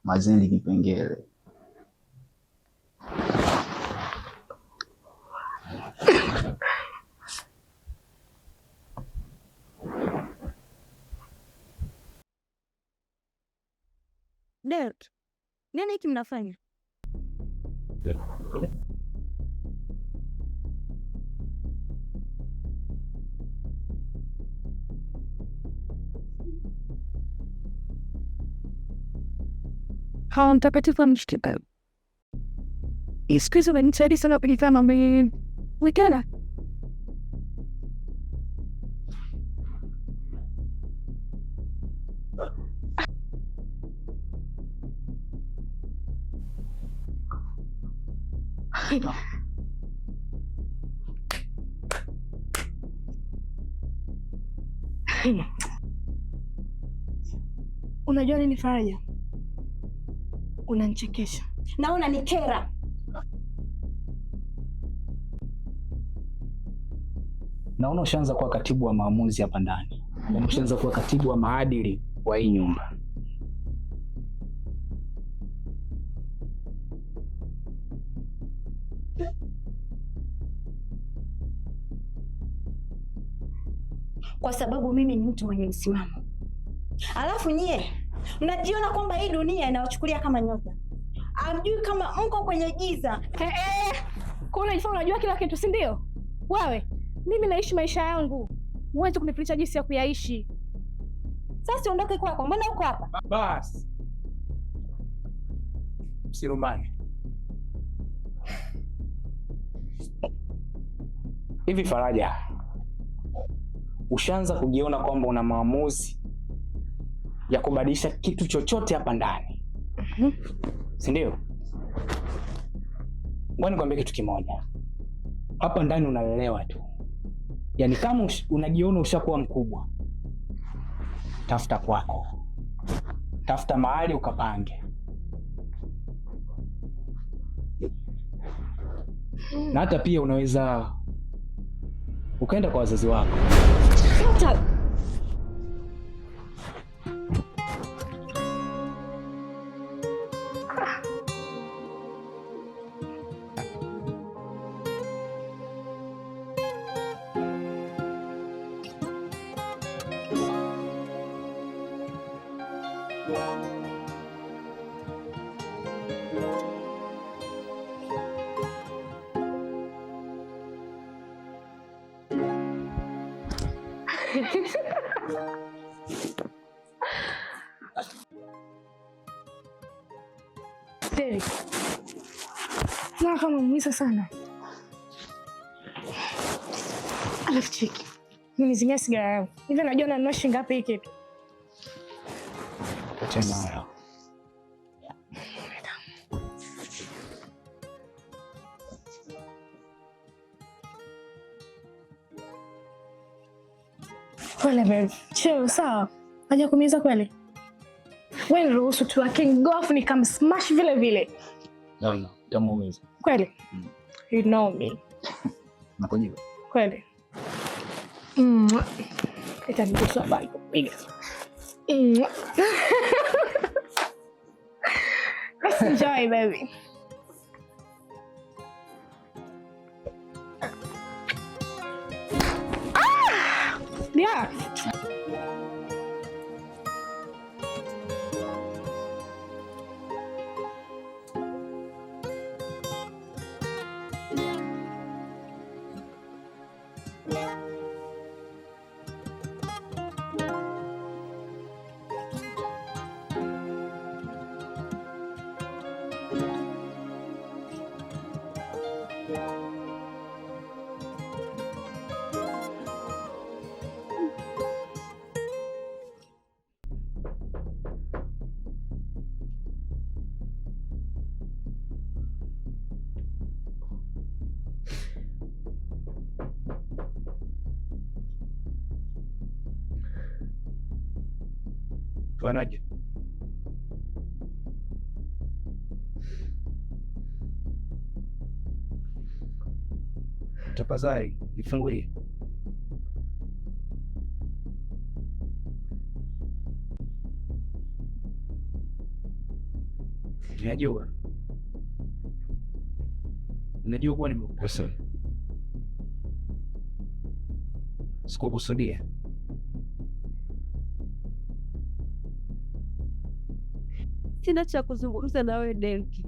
Mazeli kipengele. Derek, nini hiki mnafanya? Hawa mtakatifu amshika. Siku wanisaidi sana kujitaa mambo wikana. Unajua nini Faraja? Unanichekesha. Na unanikera. Naona ushaanza kuwa katibu wa maamuzi hapa ndani. Ushaanza kuwa katibu wa maadili wa hii nyumba. Kwa sababu mimi ni mtu mwenye msimamo. Alafu nyie mnajiona kwamba hii dunia inawachukulia kama nyota. Hamjui kama mko kwenye giza. Kwa unajifanya unajua kila kitu, si ndio? Wewe, mimi naishi maisha yangu. Huwezi kunifundisha jinsi ya kuyaishi. Sasa ondoke kwako. Mbona uko hapa? Bas. Sirumbani. Hivi Faraja, ushaanza kujiona kwamba una maamuzi ya kubadilisha kitu chochote hapa ndani? Si ndio? Ngoja nikwambie kitu kimoja. Hapa ndani unalelewa tu. Yaani kama unajiona ushakuwa mkubwa, tafuta kwako. Tafuta mahali ukapange. Na hata pia unaweza ukaenda kwa wazazi wako. Derek. Na kama umisa sana. Alafu cheki. Nimezimia sigara yangu. Hivi najua nanunua shilingi ngapi hii kitu? Tena hayo. Pole babe. Chill, sawa. Haja kumiza kweli. Wewe niruhusu tu king golf nikamsmash vile vile. No, tamuweza. Kweli? You know me. Nakujibu. Kweli. Itanigusa bali kupiga. Let's enjoy, baby. Yeah. Faraja. Tafadhali nifungulie. Najua kuwa nimekukosea. Sikukusudia. Sina cha kuzungumza na wewe Delki.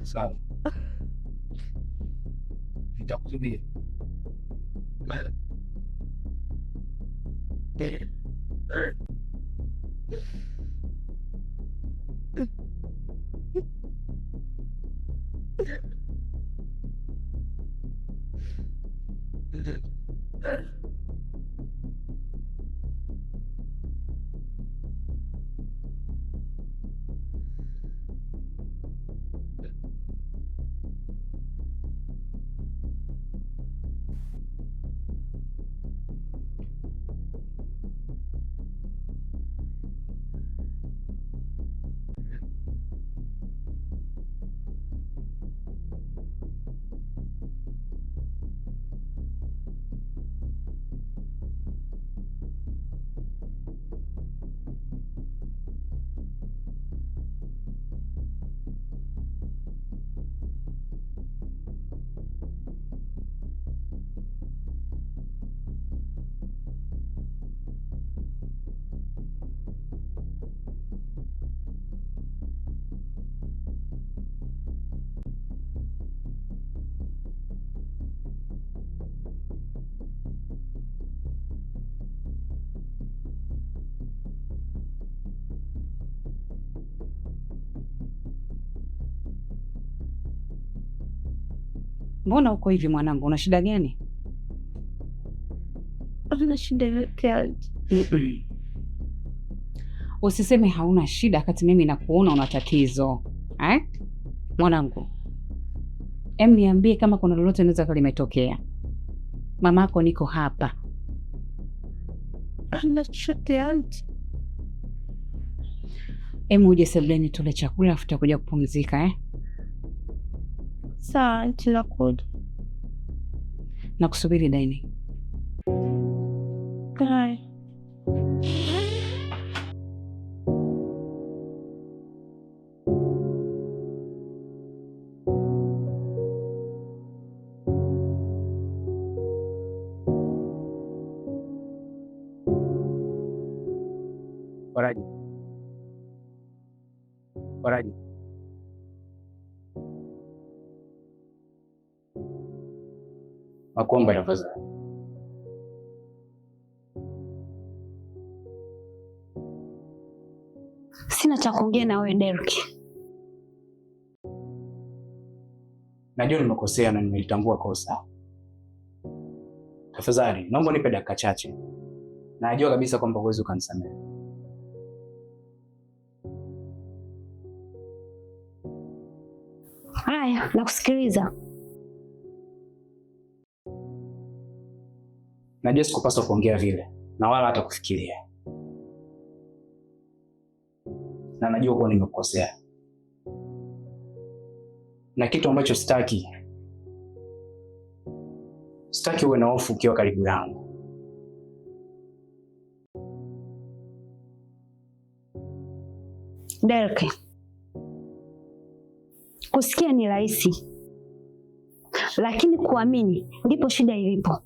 Sawa. Nitakusudia. Mbona uko hivi mwanangu? Una shida gani? Una shida yote? Usiseme hauna shida wakati mimi nakuona una tatizo. Mwanangu, niambie kama kuna lolote linaweza kuwa limetokea. Mamako niko hapa. Una shida? Uje sebuleni tule chakula afu tutakuja kupumzika. Sawa, aunti, nakuja. Nakusubiri Daini. Bye. Faraja. Faraja. Nakuomba tafadhali. Sina cha kuongea na wewe Derki. Najua nimekosea na nimelitambua kosa. Tafadhali, naomba nipe dakika chache. Najua kabisa kwamba huwezi ukanisamehe. Haya, nakusikiliza. Najua sikupaswa kuongea vile na wala hata kufikiria. Na najua kuwa nimekukosea. Na kitu ambacho sitaki uwe na hofu ukiwa karibu yangu. Derki, kusikia ni rahisi, lakini kuamini ndipo shida ilipo.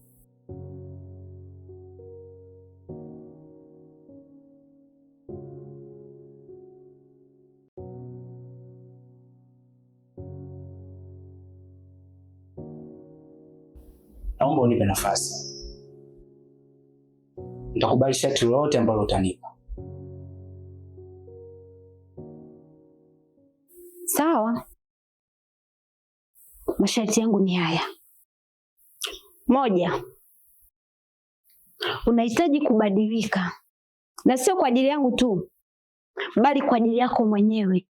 Naomba unipe nafasi. Nitakubali sharti lolote ambalo utanipa. Sawa. Masharti yangu ni haya. 1, unahitaji kubadilika, na sio kwa ajili yangu tu, bali kwa ajili yako mwenyewe.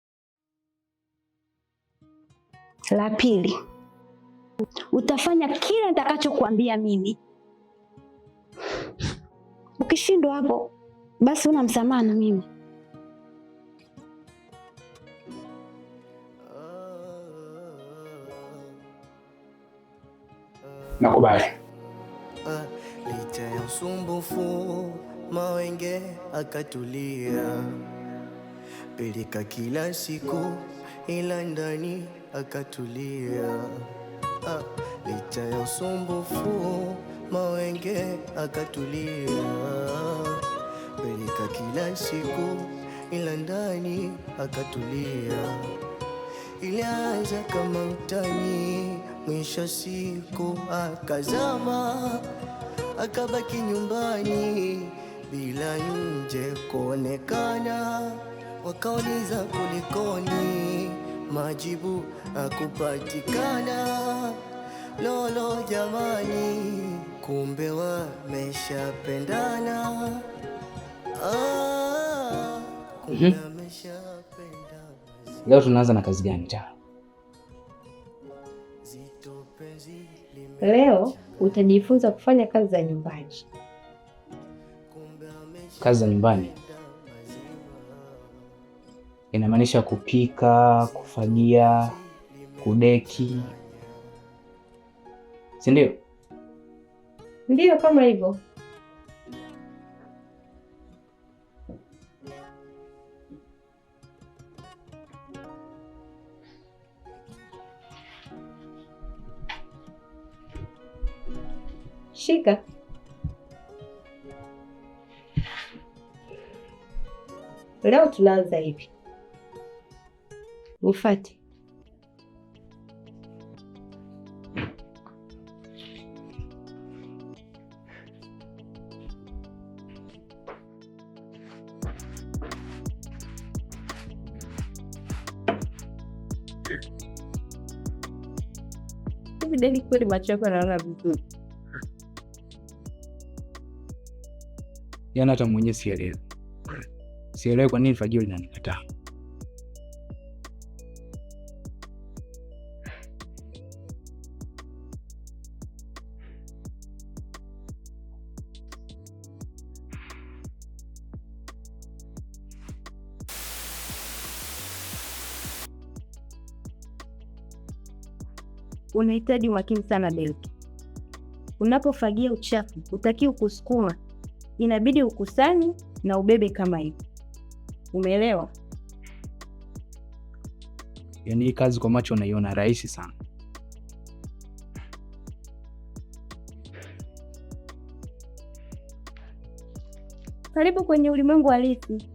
La 2, utafanya kila nitakachokuambia mimi. Ukishindwa hapo, basi una msamaha na mimi. Nakubali. Licha ya usumbufu Mawenge akatulia, pilika kila siku ila ndani akatulia. Licha ya usumbufu Mawenge akatulia, pilika kila siku ila ndani akatulia. Ilianza kama utani, mwisho siku akazama, akabaki nyumbani bila nje kuonekana. Wakauliza kulikoni, majibu hakupatikana. Lolo jamani, kumbe wameshapendana. Kumbe wameshapendana. Leo tunaanza na kazi gani ta? Leo utajifunza kufanya kazi za nyumbani. Kazi za nyumbani inamaanisha kupika, kufagia, kudeki, si ndio? Ndio, kama hivyo. Shika. Leo tunaanza hivi. Nifuate. Hivi Deli, kweli macho yako yanaona vizuri? Yaani hata mwenyewe sielewi kwa nini fagio linanikataa. Unahitaji umakini sana Delki. Unapofagia uchafu, hutakiwi kusukuma. Inabidi ukusanye na ubebe kama hivi. Umeelewa? Yaani hii kazi kwa macho unaiona rahisi sana. Karibu kwenye ulimwengu halisi.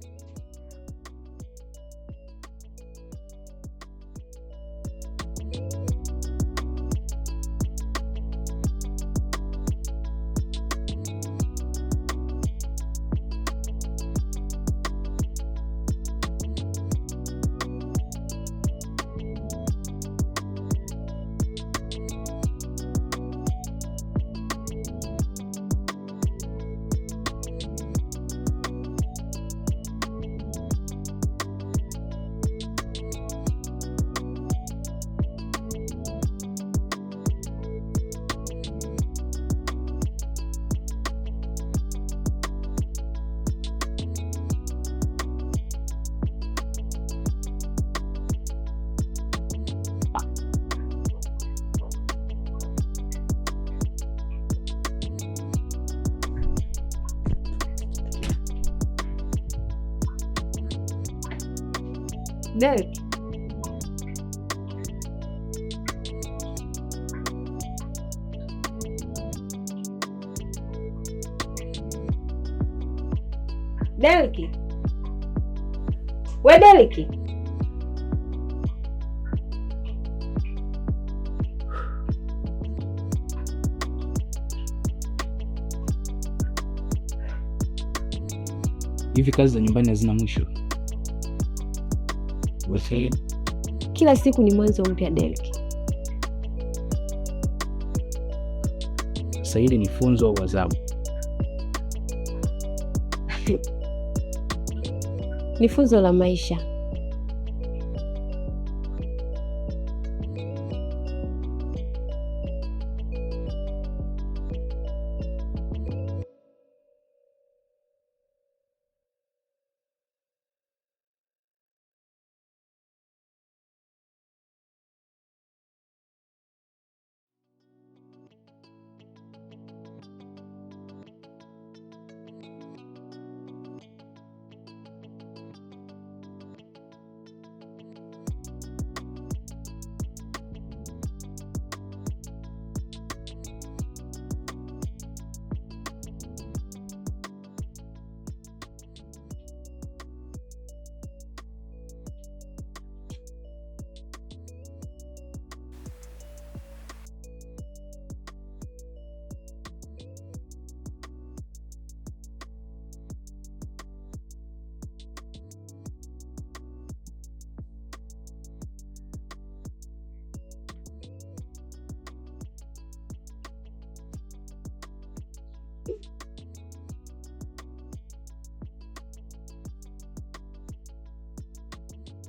Delki. Delki. We Delki. Hivi kazi za nyumbani hazina mwisho? Kila siku ni mwanzo mpya Delki. Sasa hili ni funzo au adhabu? Ni funzo la maisha.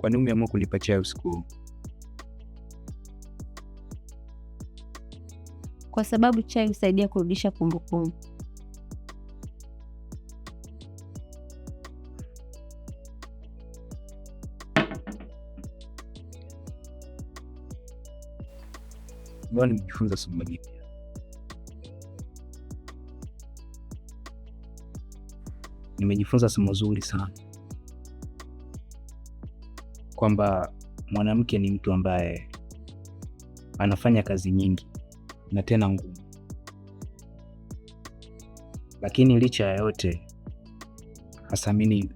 Kwa nini umeamua kunipa chai usiku? Kwa sababu chai husaidia kurudisha kumbukumbu. Leo nimejifunza somo jipya. Nimejifunza somo zuri sana, kwamba mwanamke ni mtu ambaye anafanya kazi nyingi na tena ngumu, lakini licha ya yote hasamini.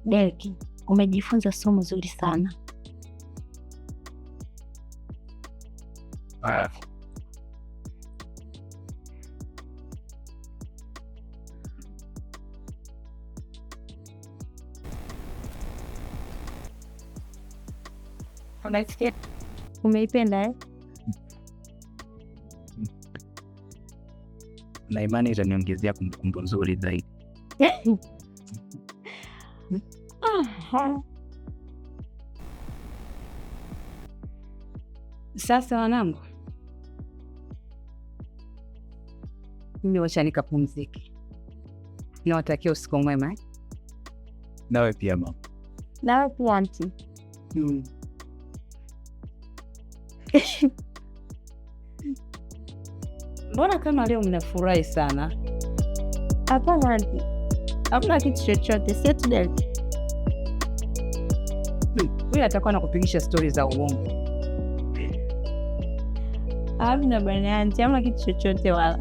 Derek, umejifunza somo zuri sana. Unasikia? Umeipenda eh? Na imani itaniongezea kumbukumbu nzuri zaidi. Sasa wanangu, mimi wacha nikapumzike. Nawatakia usiku mwema. Nawe pia mama. Nawe pia auntie. Mbona kama leo mnafurahi sana? Hapana auntie. Hapana kitu chochote, si tu Derek. Huyu atakuwa nakupigisha stori za uongo. Hamna bwana auntie, hamna kitu chochote wala.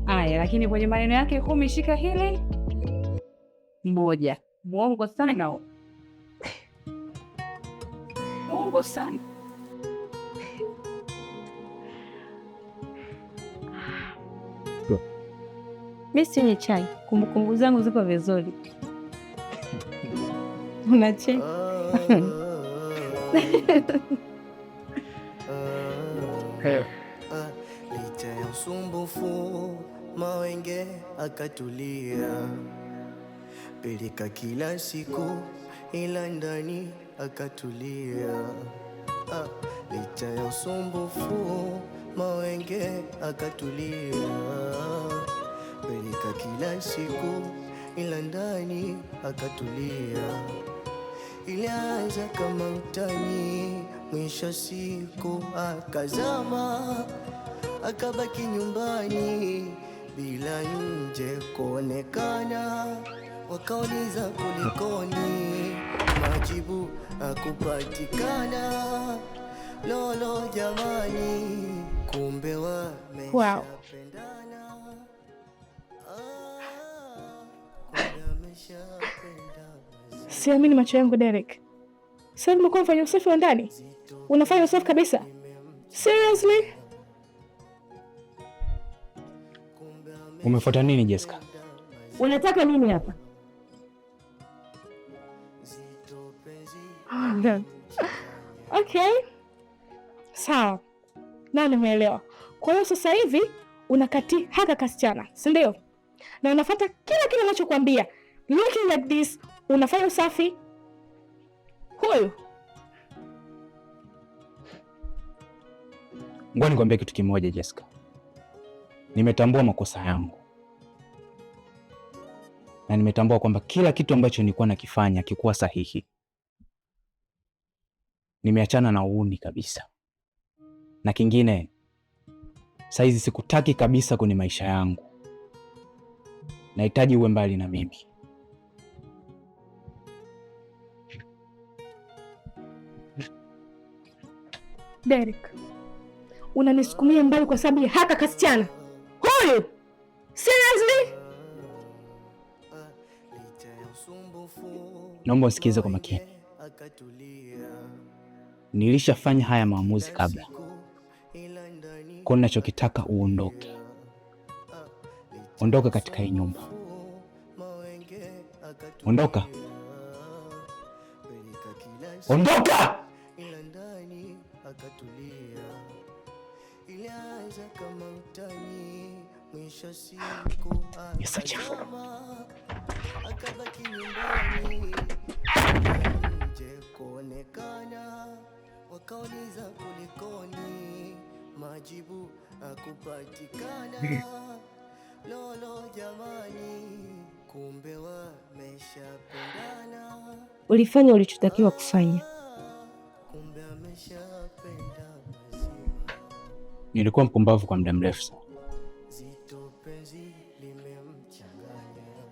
Aya, lakini kwenye maneno yake 10 shika hili moja. Muongo sana. Muongo sana. Mimi sinywi chai, kumbukumbu zangu ziko vizuri. Unacheka. Licha ya usumbufu Mawenge akatulia, pilika kila siku ila ndani akatulia. Licha ya usumbufu Mawenge akatulia, pilika kila siku ila ndani akatulia. Ilianza kama utani, mwisho siku akazama, akabaki nyumbani bila nje kuonekana. Wakauliza kulikoni, majibu hakupatikana. Lolo jamani, kumbe wameshapendana. Siamini macho yangu Derek. Sasa umekuwa mfanya usafi wa ndani? Unafanya usafi kabisa? Seriously? Umefuata nini Jessica? Unataka nini hapa? Okay. Sawa. Na nimeelewa. Kwa hiyo sasa hivi unakati haka kasichana, si ndio? Na unafuata kila ninachokuambia. Looking like this, unafanya usafi. Huyu. Ngoja nikwambie kitu kimoja Jessica. Nimetambua makosa yangu. Na nimetambua kwamba kila kitu ambacho nilikuwa nakifanya kikuwa sahihi. Nimeachana na uuni kabisa. Na kingine, saizi sikutaki kabisa kwenye maisha yangu. Nahitaji uwe mbali na mimi. Derek, unanisukumia mbali kwa sababu ya haka kasichana huyu? Seriously? Naomba usikize kwa makini. Nilishafanya haya maamuzi kabla. Kwa ninachokitaka uondoke. Ondoka katika hii nyumba. Ondoka. Ondoka! ila ndani akatulia. Ilianza kama utani, mwisho siku akasema, akabaki nyumbani nje kuonekana. Wakauliza kulikoni, majibu akupatikana. Lolo jamani, kumbe wameshapendana. Ulifanya ulichotakiwa kufanya. Kumbe ameshapenda mazima. Nilikuwa mpumbavu kwa muda mrefu sana. Zito penzi limemchanganya.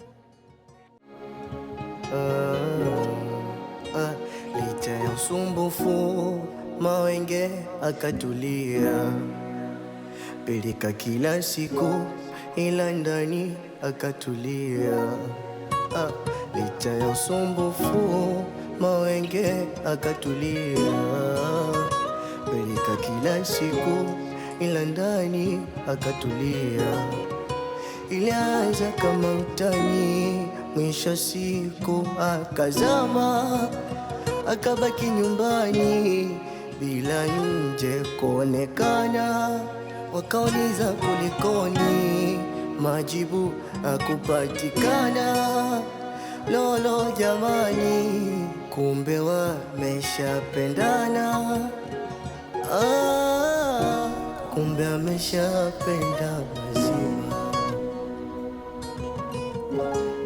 Licha ya usumbufu, mawenge akatulia. Pilika kila siku, ila ndani akatulia. Licha ya usumbufu, mawenge akatulia. Pilika kila siku, ila ndani akatulia. Ilianza kama utani, mwisho siku akazama. Akabaki nyumbani bila nje kuonekana. Wakauliza kulikoni, majibu akupatikana. Lolo jamani, kumbe wameshapendana. Kumbe ameshapenda mazima.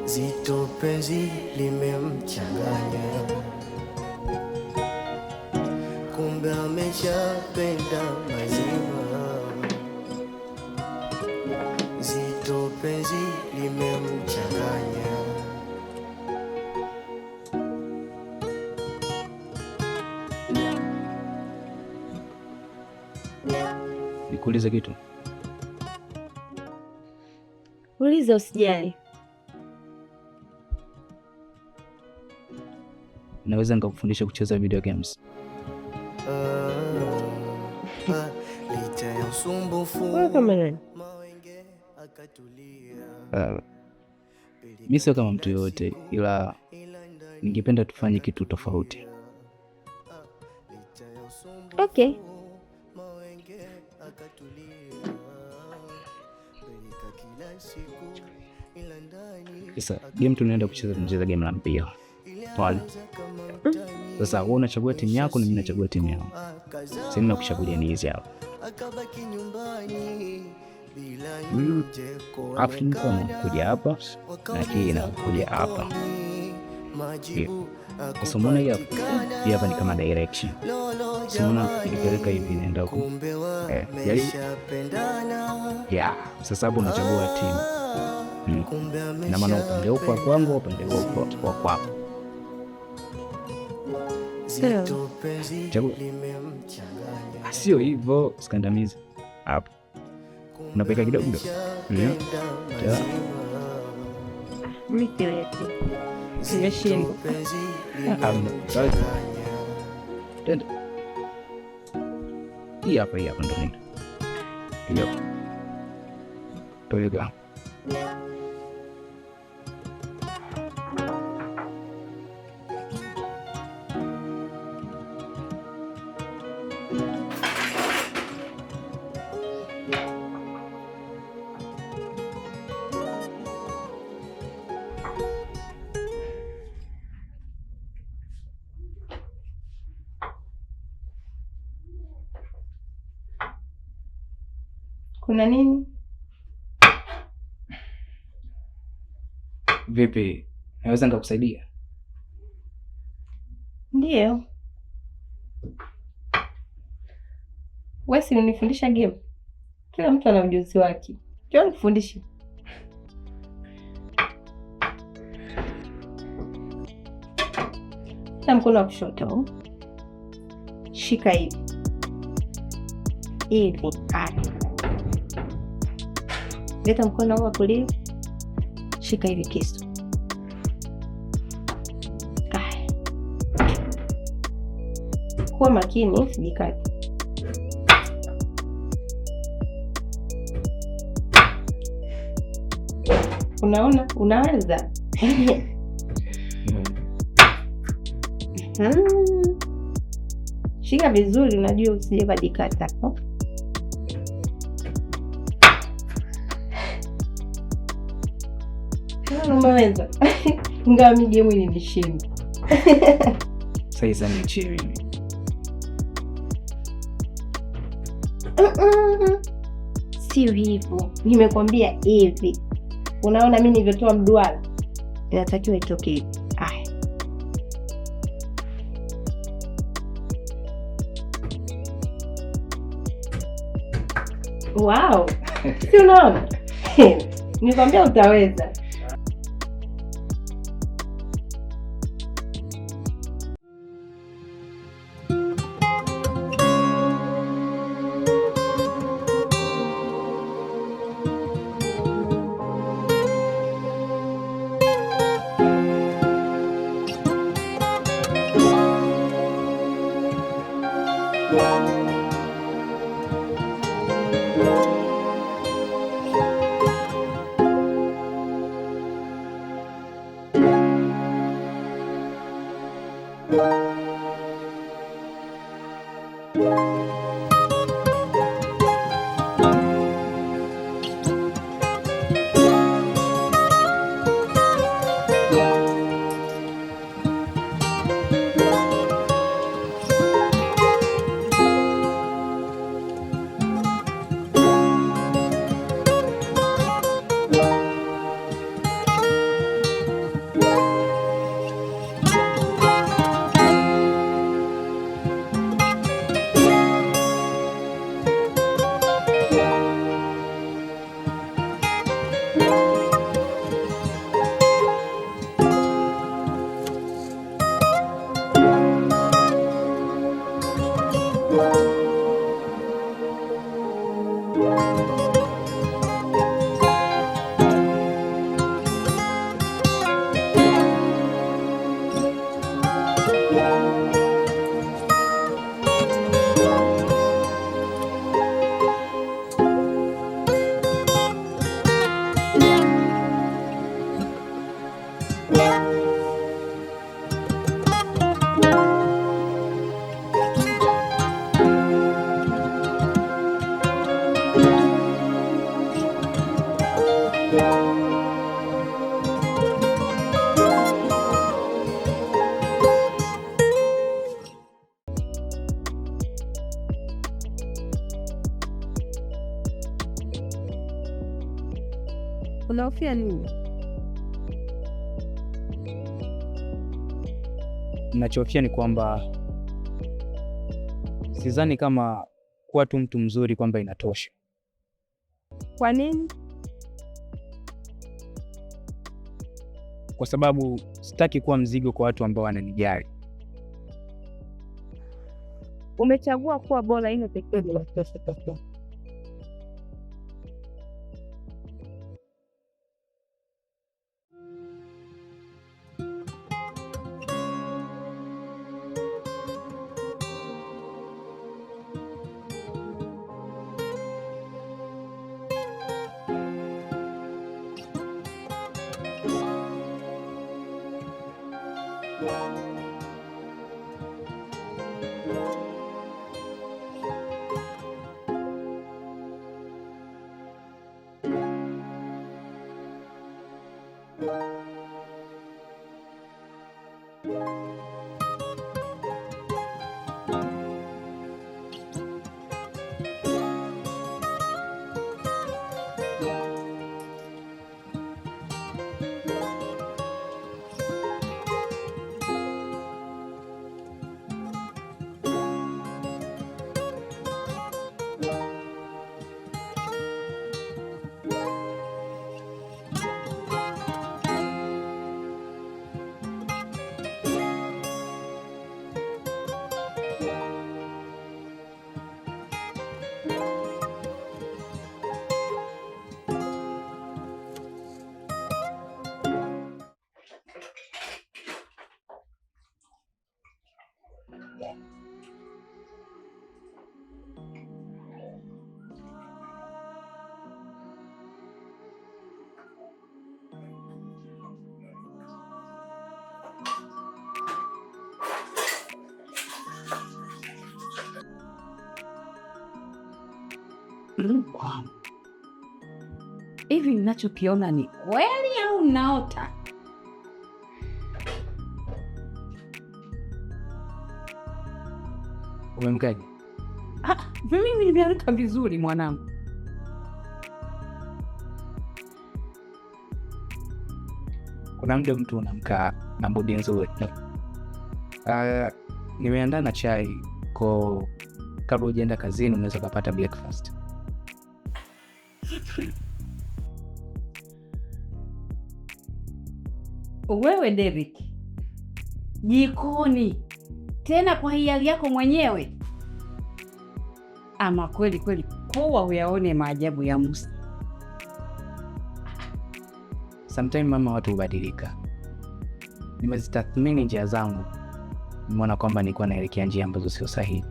Zito penzi limemchanganya. Kumbe ameshapenda mazima. Zito penzi limemchanganya. Nikuulize kitu? Uliza, usijali. Naweza nikakufundisha kucheza video games. Licha ya usumbufu, Wewe kama nani? mawenge akatulia. Mimi sio kama mtu yoyote, ila ningependa tufanye kitu tofauti. Okay. Mawenge akatulia. Pilika kila siku, ila ndani Sasa game tunaenda tunacheza game la mpira. Pale. Sasa wewe unachagua timu yako na mimi nachagua timu yangu. Sasa nimekuchagulia ni hizi hapa. akabaki nyumbani bila nje Afu niko kuja hapa na hii inakuja hapa. Sasa umeona hii hapa ni kama direction. Unaona ikipeleka hivi inaenda huko. Yeah, sasa hapo unachagua timu. Na maana upande huko kwangu, upande huko kwa kwako. Chagua. Sio hivyo, usikandamize. Hapo. Unapeka kidogo kidogo. Nimeshindwa. Tenda. Hii hapa ndo nini? Hiyo. Toyega. Kuna nini? Vipi? Naweza nikakusaidia? Ndio. Wewe si unifundisha game? Kila mtu ana ujuzi wake. Njoo nikufundishe. Na mkono wa kushoto. Shika hivi. Hivi. Leta mkono wa kulia. Shika hivi kisu. Kuwa makini usijikate. Unaona? Unaweza. Shika vizuri, unajua usije kujikata. Umeweza. Ingawa mimi game ilinishinda. Sasa niachie mimi. Sio hivyo. Nimekwambia hivi. Unaona mimi nilivyotoa mduara? Inatakiwa itoke hivi. Aya. Wow. Si unaona? Nikwambia utaweza. Unahofia nini? Ninachofia ni kwamba sidhani kama kuwa tu mtu mzuri kwamba inatosha. Kwa nini? Kwa sababu sitaki kuwa mzigo kwa watu ambao wananijali. Umechagua kuwa bora ino pekee. Hivi ninachokiona ni kweli au naota? Umemkaje? Mimi nimeamka vizuri mwanangu. Kuna muda mtu unamka na bodi nzuri. Nimeandaa na chai kwa kabla hujaenda kazini unaweza kupata breakfast. Wewe David, jikoni tena kwa hiari yako mwenyewe? Ama kweli kweli kuwa uyaone maajabu ya Musa. Sometimes mama, watu hubadilika. Nimezitathmini njia zangu, nimeona kwamba nilikuwa naelekea njia ambazo sio sahihi,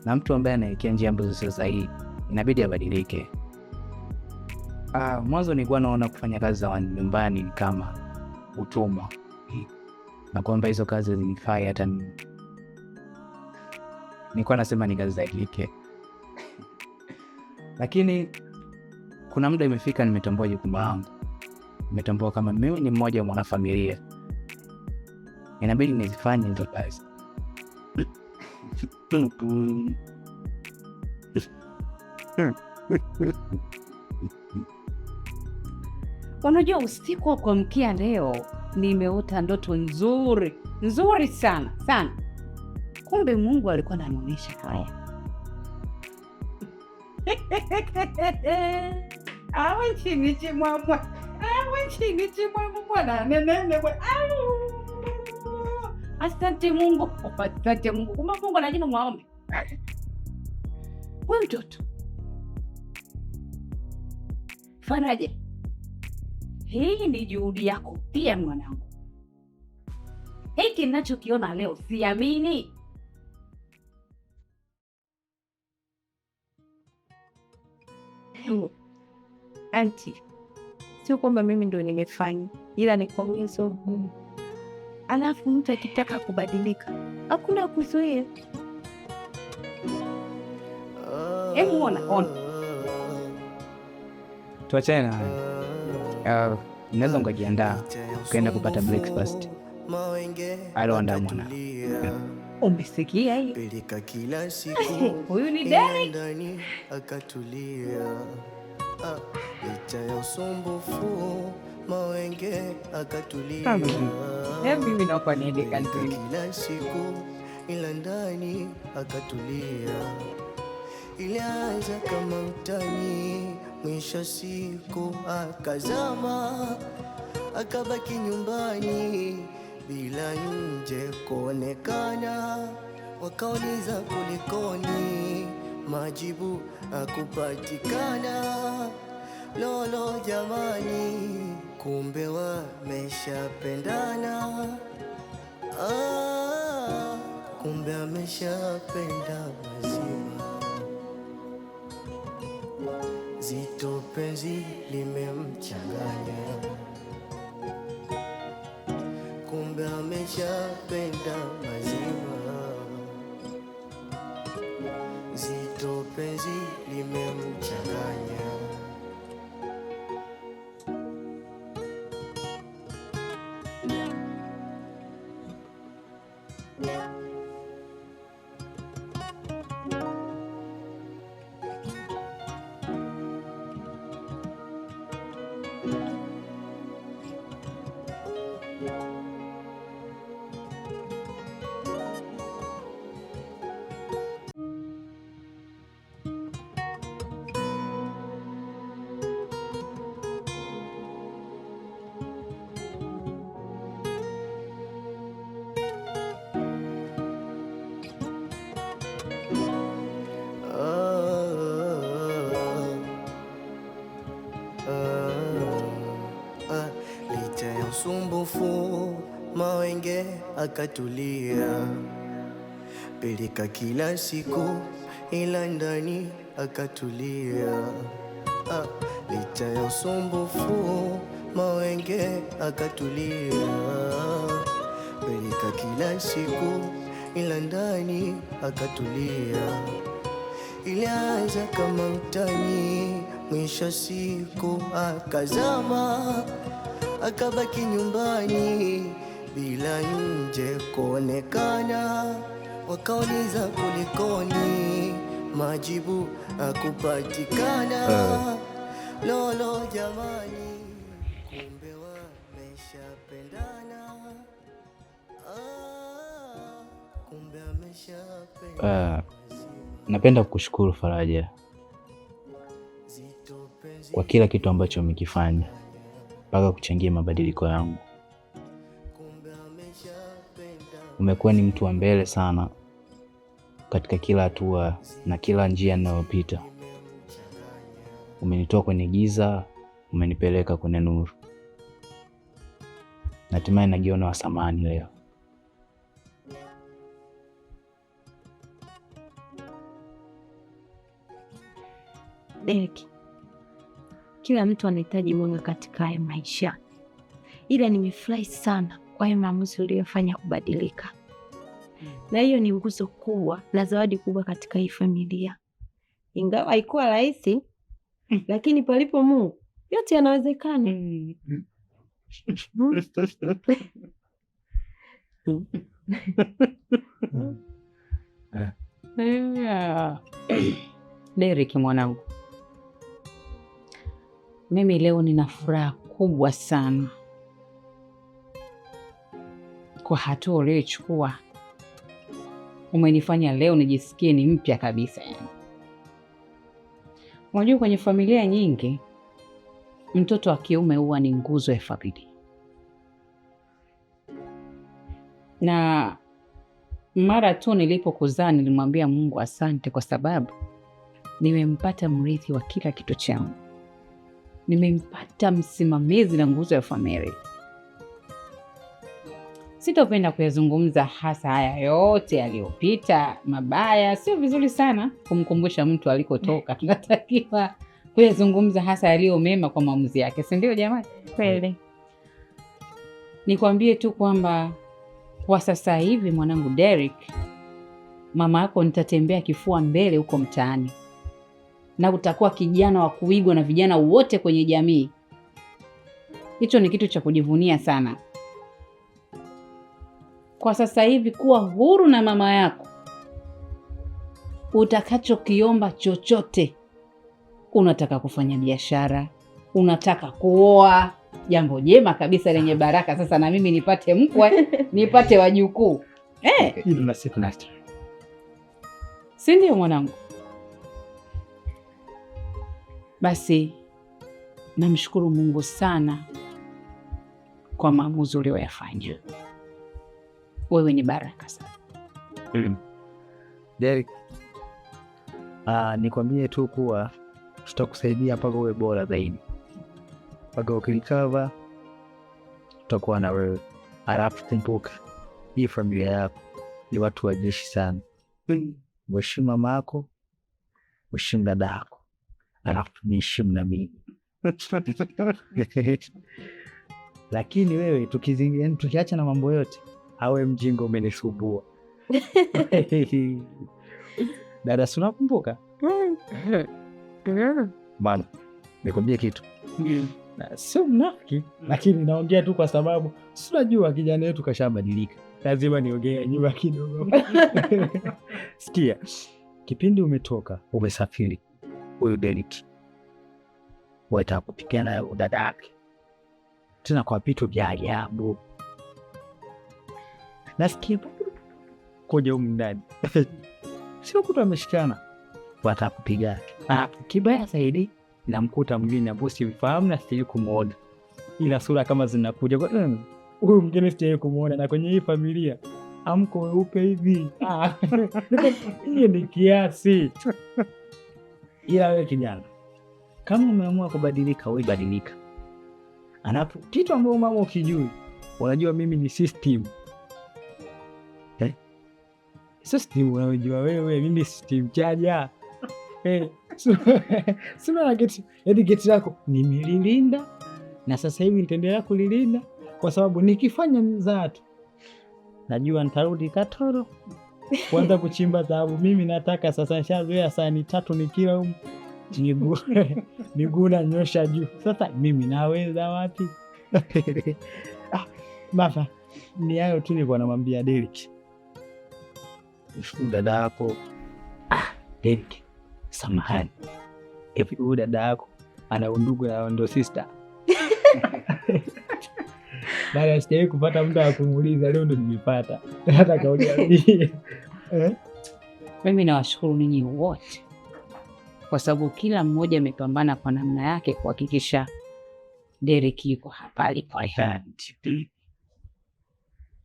na mtu ambaye anaelekea njia ambazo sio sahihi inabidi abadilike. Mwanzo nilikuwa naona kufanya kazi za nyumbani kama utumwa, na kwamba hizo kazi zinifai. Hata nilikuwa nasema ni kazi za kike. Lakini kuna muda imefika, nimetambua jukumu langu. Nimetambua kama mimi ni mmoja wa mwanafamilia, inabidi nizifanye hizo kazi. Unajua, usiku wa kuamkia leo nimeota ndoto nzuri sana sana. Kumbe Mungu alikuwa ananionyesha haya. Awe chini chimwamwa na nene. Asante Mungu. Kumbe Mungu anajina maombi. Wewe mtoto Faraja, hii ni juhudi yako pia mwanangu. Hiki ninachokiona leo siamini. Auntie, sio kwamba mimi ndo nimefanya, ila ni kwa uwezo wa Mungu. Alafu mtu akitaka kubadilika hakuna kuzuia. Hebu ona. Tuachane na haya. Unaweza ukajiandaa ukaenda kupata breakfast. Aloandaa mwana. Umesikia hii? Peleka kila siku Huyu ni Derek. ndani akatulia. Licha ya usumbufu mawenge akatulia. Mimi naomba niende kazini. Kila siku ila ndani akatulia. Ilianza kama utani, mwisho siku akazama, akabaki nyumbani bila nje kuonekana. Wakauliza kulikoni, majibu akupatikana. Lolo jamani, kumbe wameshapendana. Kumbe ameshapenda mazima. Zito penzi limemchanganya. Kumbe ameshapenda mazima. Zito penzi limemchanganya. Licha ya usumbufu mawenge akatulia. Peleka kila siku ila ndani akatulia. Licha ya usumbufu mawenge akatulia. Peleka kila siku ila ndani akatulia. ilianza kama utani, mwisho siku akazama, akabaki nyumbani bila nje kuonekana. Wakauliza kulikoni, majibu hakupatikana. Lolo jamani, kumbe wameshapendana. Kumbe ameshapendana. Napenda kukushukuru Faraja kwa kila kitu ambacho umekifanya mpaka kuchangia mabadiliko yangu. Umekuwa ni mtu wa mbele sana katika kila hatua na kila njia ninayopita. Umenitoa kwenye giza, umenipeleka kwenye nuru. Hatimaye najiona wa thamani leo. Derek, kila mtu anahitaji mwanga katika haya maisha, ila nimefurahi sana kwa haya maamuzi uliyofanya kubadilika, na hiyo ni nguzo kubwa na zawadi kubwa katika hii familia. Ingawa haikuwa rahisi, lakini palipo Mungu yote yanawezekana. Derek mwanangu, mimi leo nina furaha kubwa sana kwa hatua uliyochukua. Umenifanya leo nijisikie ni mpya kabisa. Unajua, kwenye familia nyingi mtoto wa kiume huwa ni nguzo ya familia, na mara tu nilipokuzaa nilimwambia Mungu asante, kwa sababu nimempata mrithi wa kila kitu changu. Nimempata msimamizi na nguzo ya familia. Sitopenda kuyazungumza hasa haya yote yaliyopita mabaya. Sio vizuri sana kumkumbusha mtu alikotoka. Tunatakiwa kuyazungumza hasa yaliyo mema kwa maamuzi yake, si ndio jamani? Kweli. Nikwambie tu kwamba kwa sasa hivi mwanangu Derek, mama yako nitatembea kifua mbele huko mtaani, na utakuwa kijana wa kuigwa na vijana wote kwenye jamii. Hicho ni kitu cha kujivunia sana. Kwa sasa hivi kuwa huru na mama yako. Utakachokiomba chochote. Unataka kufanya biashara, unataka kuoa, jambo jema kabisa lenye baraka. Sasa na mimi nipate mkwe, nipate wajukuu. Hilo na siku nasta. Si ndio mwanangu? Basi namshukuru Mungu sana kwa maamuzi uliyoyafanya. Wewe ni baraka sana. Derek, nikwambie tu kuwa tutakusaidia mpaka uwe bora zaidi. Mpaka ukilikava tutakuwa na wewe. Alafu kumbuka, hii familia yako ni watu wa jeshi sana. Mheshimu mama yako, mheshimu dada yako, alafu niheshimu na mimi. Lakini wewe tukiacha na mambo yote, awe mjinga umenisumbua. Dada, si unakumbuka? Bana, nikwambie kitu. Sio mnafiki, lakini naongea tu kwa sababu si unajua kijana wetu kashabadilika. Lazima niongee nyuma kidogo. Sikia, kipindi umetoka, umesafiri, huyu Derek wataka kupigana na dada yake, tena kwa vitu vya ajabu. Nasikia koja humu ndani. Sio kutu ameshikana, wataka kupigana. Kibaya zaidi, namkuta mwingine ambaye simfahamu na sijui kumuona, ila sura kama zinakuja kwa huyu mwingine sijui kumuona. Na kwenye hii familia amko weupe hivi. Hiyo ni kiasi. Ila wewe kijana, kama umeamua kubadilika, wewe badilika. Anapo kitu ambacho mama ukijui, unajua mimi ni system. System unajua wewe, mimi system chaja. Sina na geti, hadi geti lako nimelilinda, na sasa hivi nitaendelea kulilinda, kwa sababu nikifanya mzato najua nitarudi Katoro kuanza kuchimba dhahabu. Mimi nataka sasa, nishazoea sahani 3 nikila miguu nanyosha juu. Sasa mimi naweza wapi? Baba, ni hayo tu nilikuwa namwambia Derek. Dada yako. Derek, samahani. Huyu dada yako ana undugu na ndo sister. Bado sijawahi kupata mtu wa kumuuliza, leo ndo nimepata. Hata kauli. Mimi nawashukuru ninyi wote kwa sababu kila mmoja amepambana kwa namna yake kuhakikisha Derek yuko hapa alipo.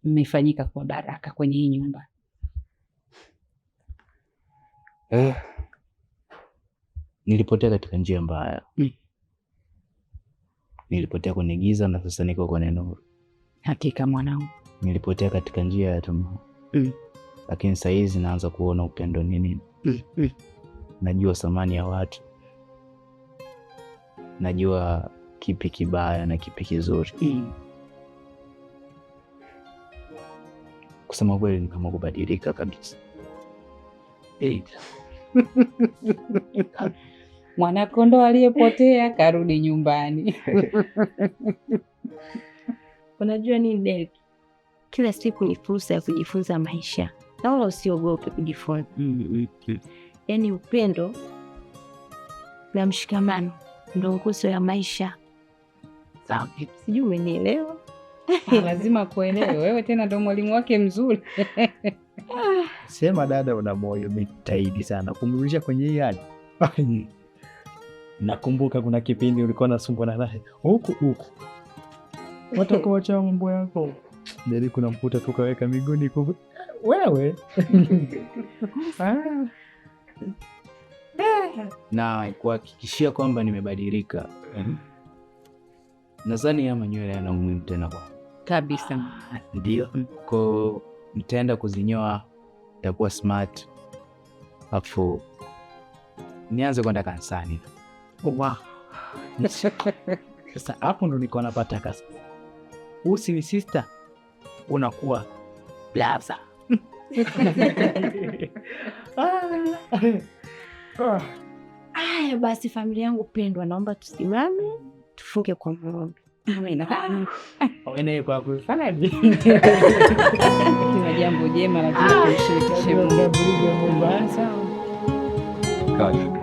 Mmefanyika kwa baraka kwenye hii nyumba. Nilipotea katika njia mbaya. Nilipotea kwenye giza na sasa niko kwenye nuru. Hakika mwanangu. Nilipotea katika njia ya tamaa. Lakini saa hizi naanza kuona upendo ni nini. Najua thamani ya watu. Najua kipi kibaya na kipi kizuri. Kusema kweli ni kama kubadilika kabisa. Mwanakondoo aliyepotea karudi nyumbani. Unajua nini Derek? Kila siku ni fursa ya kujifunza maisha. Na wala usiogope kujifunza. Yaani upendo na mshikamano ndio nguzo ya maisha. Sawa, sijui umenielewa? Lazima kuelewe. Wewe tena ndo mwalimu wake mzuri. Sema dada, una moyo mtaidi sana kumrudisha kwenye hii hali. Nakumbuka kuna kipindi ulikuwa unasumbana naye huku. Watakuacha mambo yako. Ndio kuna mputa tukaweka miguuni wewe. Na kuhakikishia kwamba nimebadilika. Nadhani ya manywele yana umuhimu tena kwa kabisa. Ndio. Kwa nitaenda kuzinyoa, itakuwa smart. Afu nianze kwenda kanisani. Wow. Sasa hapo ndo niko napata kasa. Usi ni sister, unakuwa blaza. Aya basi, familia yangu pendwa, naomba tusimame tufunge kwa maombi. Amina. Wewe kwa kufanya kila jambo jema lazima tushirikishe Mungu. Sawa. Karibu.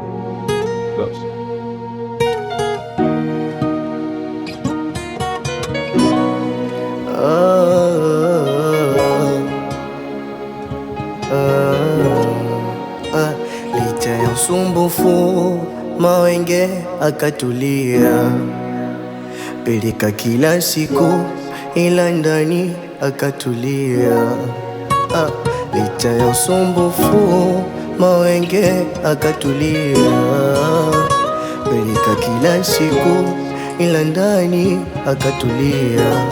Licha ya usumbufu mawenge akatulia, pilika kila siku ila ndani akatulia. Licha ya usumbufu mawenge akatulia, pilika kila siku ila ndani akatulia.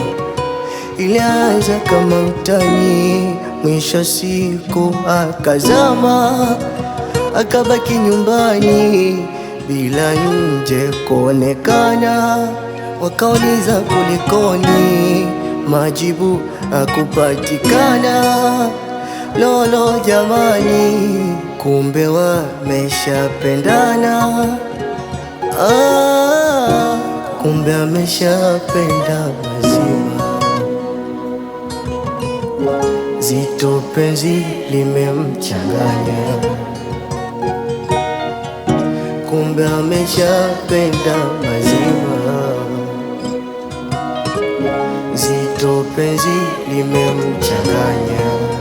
Ilianza kama utani, mwisho siku akazama, akabaki nyumbani bila nje kuonekana. Wakauliza kulikoni, majibu hakupatikana. Lolo jamani, kumbe wameshapendana. Kumbe ameshapenda mazima. Zito penzi limemchanganya. Kumbe ameshapenda mazima. Zito penzi limemchanganya.